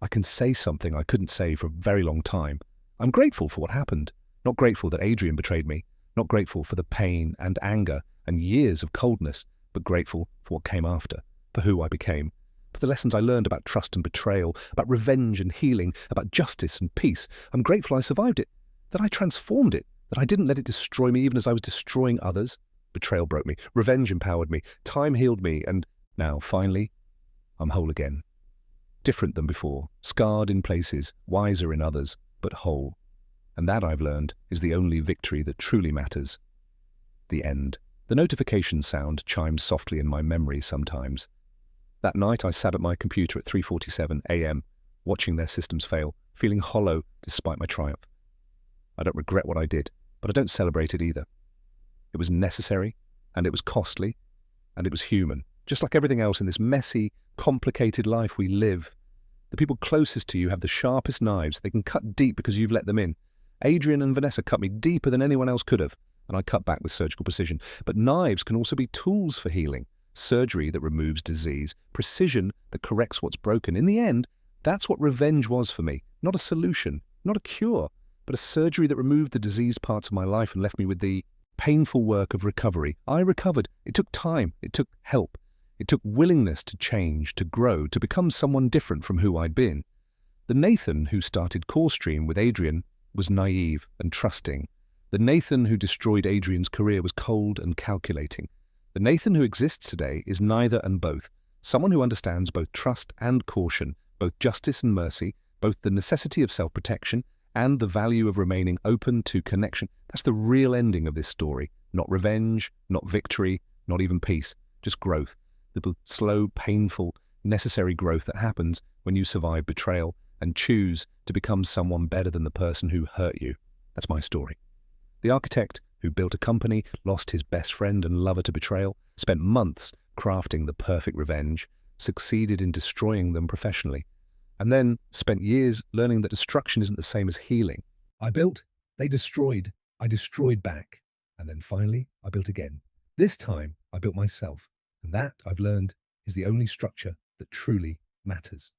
I can say something I couldn't say for a very long time. I'm grateful for what happened. Not grateful that Adrian betrayed me. Not grateful for the pain and anger and years of coldness, but grateful for what came after, for who I became, for the lessons I learned about trust and betrayal, about revenge and healing, about justice and peace. I'm grateful I survived it, that I transformed it, that I didn't let it destroy me even as I was destroying others. Betrayal broke me. Revenge empowered me. Time healed me. And now, finally, I'm whole again. different than before, scarred in places, wiser in others, but whole. And that, I've learned, is the only victory that truly matters. The end. The notification sound chimes softly in my memory sometimes. That night I sat at my computer at 3:47 a.m., watching their systems fail, feeling hollow despite my triumph. I don't regret what I did, but I don't celebrate it either. It was necessary, and it was costly, and it was human, just like everything else in this messy, complicated life we live. The people closest to you have the sharpest knives. They can cut deep because you've let them in. Adrian and Vanessa cut me deeper than anyone else could have, and I cut back with surgical precision. But knives can also be tools for healing. Surgery that removes disease, precision that corrects what's broken. In the end, that's what revenge was for me. Not a solution, not a cure, but a surgery that removed the diseased parts of my life and left me with the painful work of recovery. I recovered. It took time. It took help. It took willingness to change, to grow, to become someone different from who I'd been. The Nathan who started CoreStream with Adrian was naive and trusting. The Nathan who destroyed Adrian's career was cold and calculating. The Nathan who exists today is neither and both, someone who understands both trust and caution, both justice and mercy, both the necessity of self-protection and the value of remaining open to connection. That's the real ending of this story. Not revenge, not victory, not even peace, just growth. The slow, painful, necessary growth that happens when you survive betrayal and choose to become someone better than the person who hurt you. That's my story. The architect who built a company, lost his best friend and lover to betrayal, spent months crafting the perfect revenge, succeeded in destroying them professionally, and then spent years learning that destruction isn't the same as healing. I built, they destroyed, I destroyed back, and then finally I built again. This time I built myself, and that, I've learned, is the only structure that truly matters.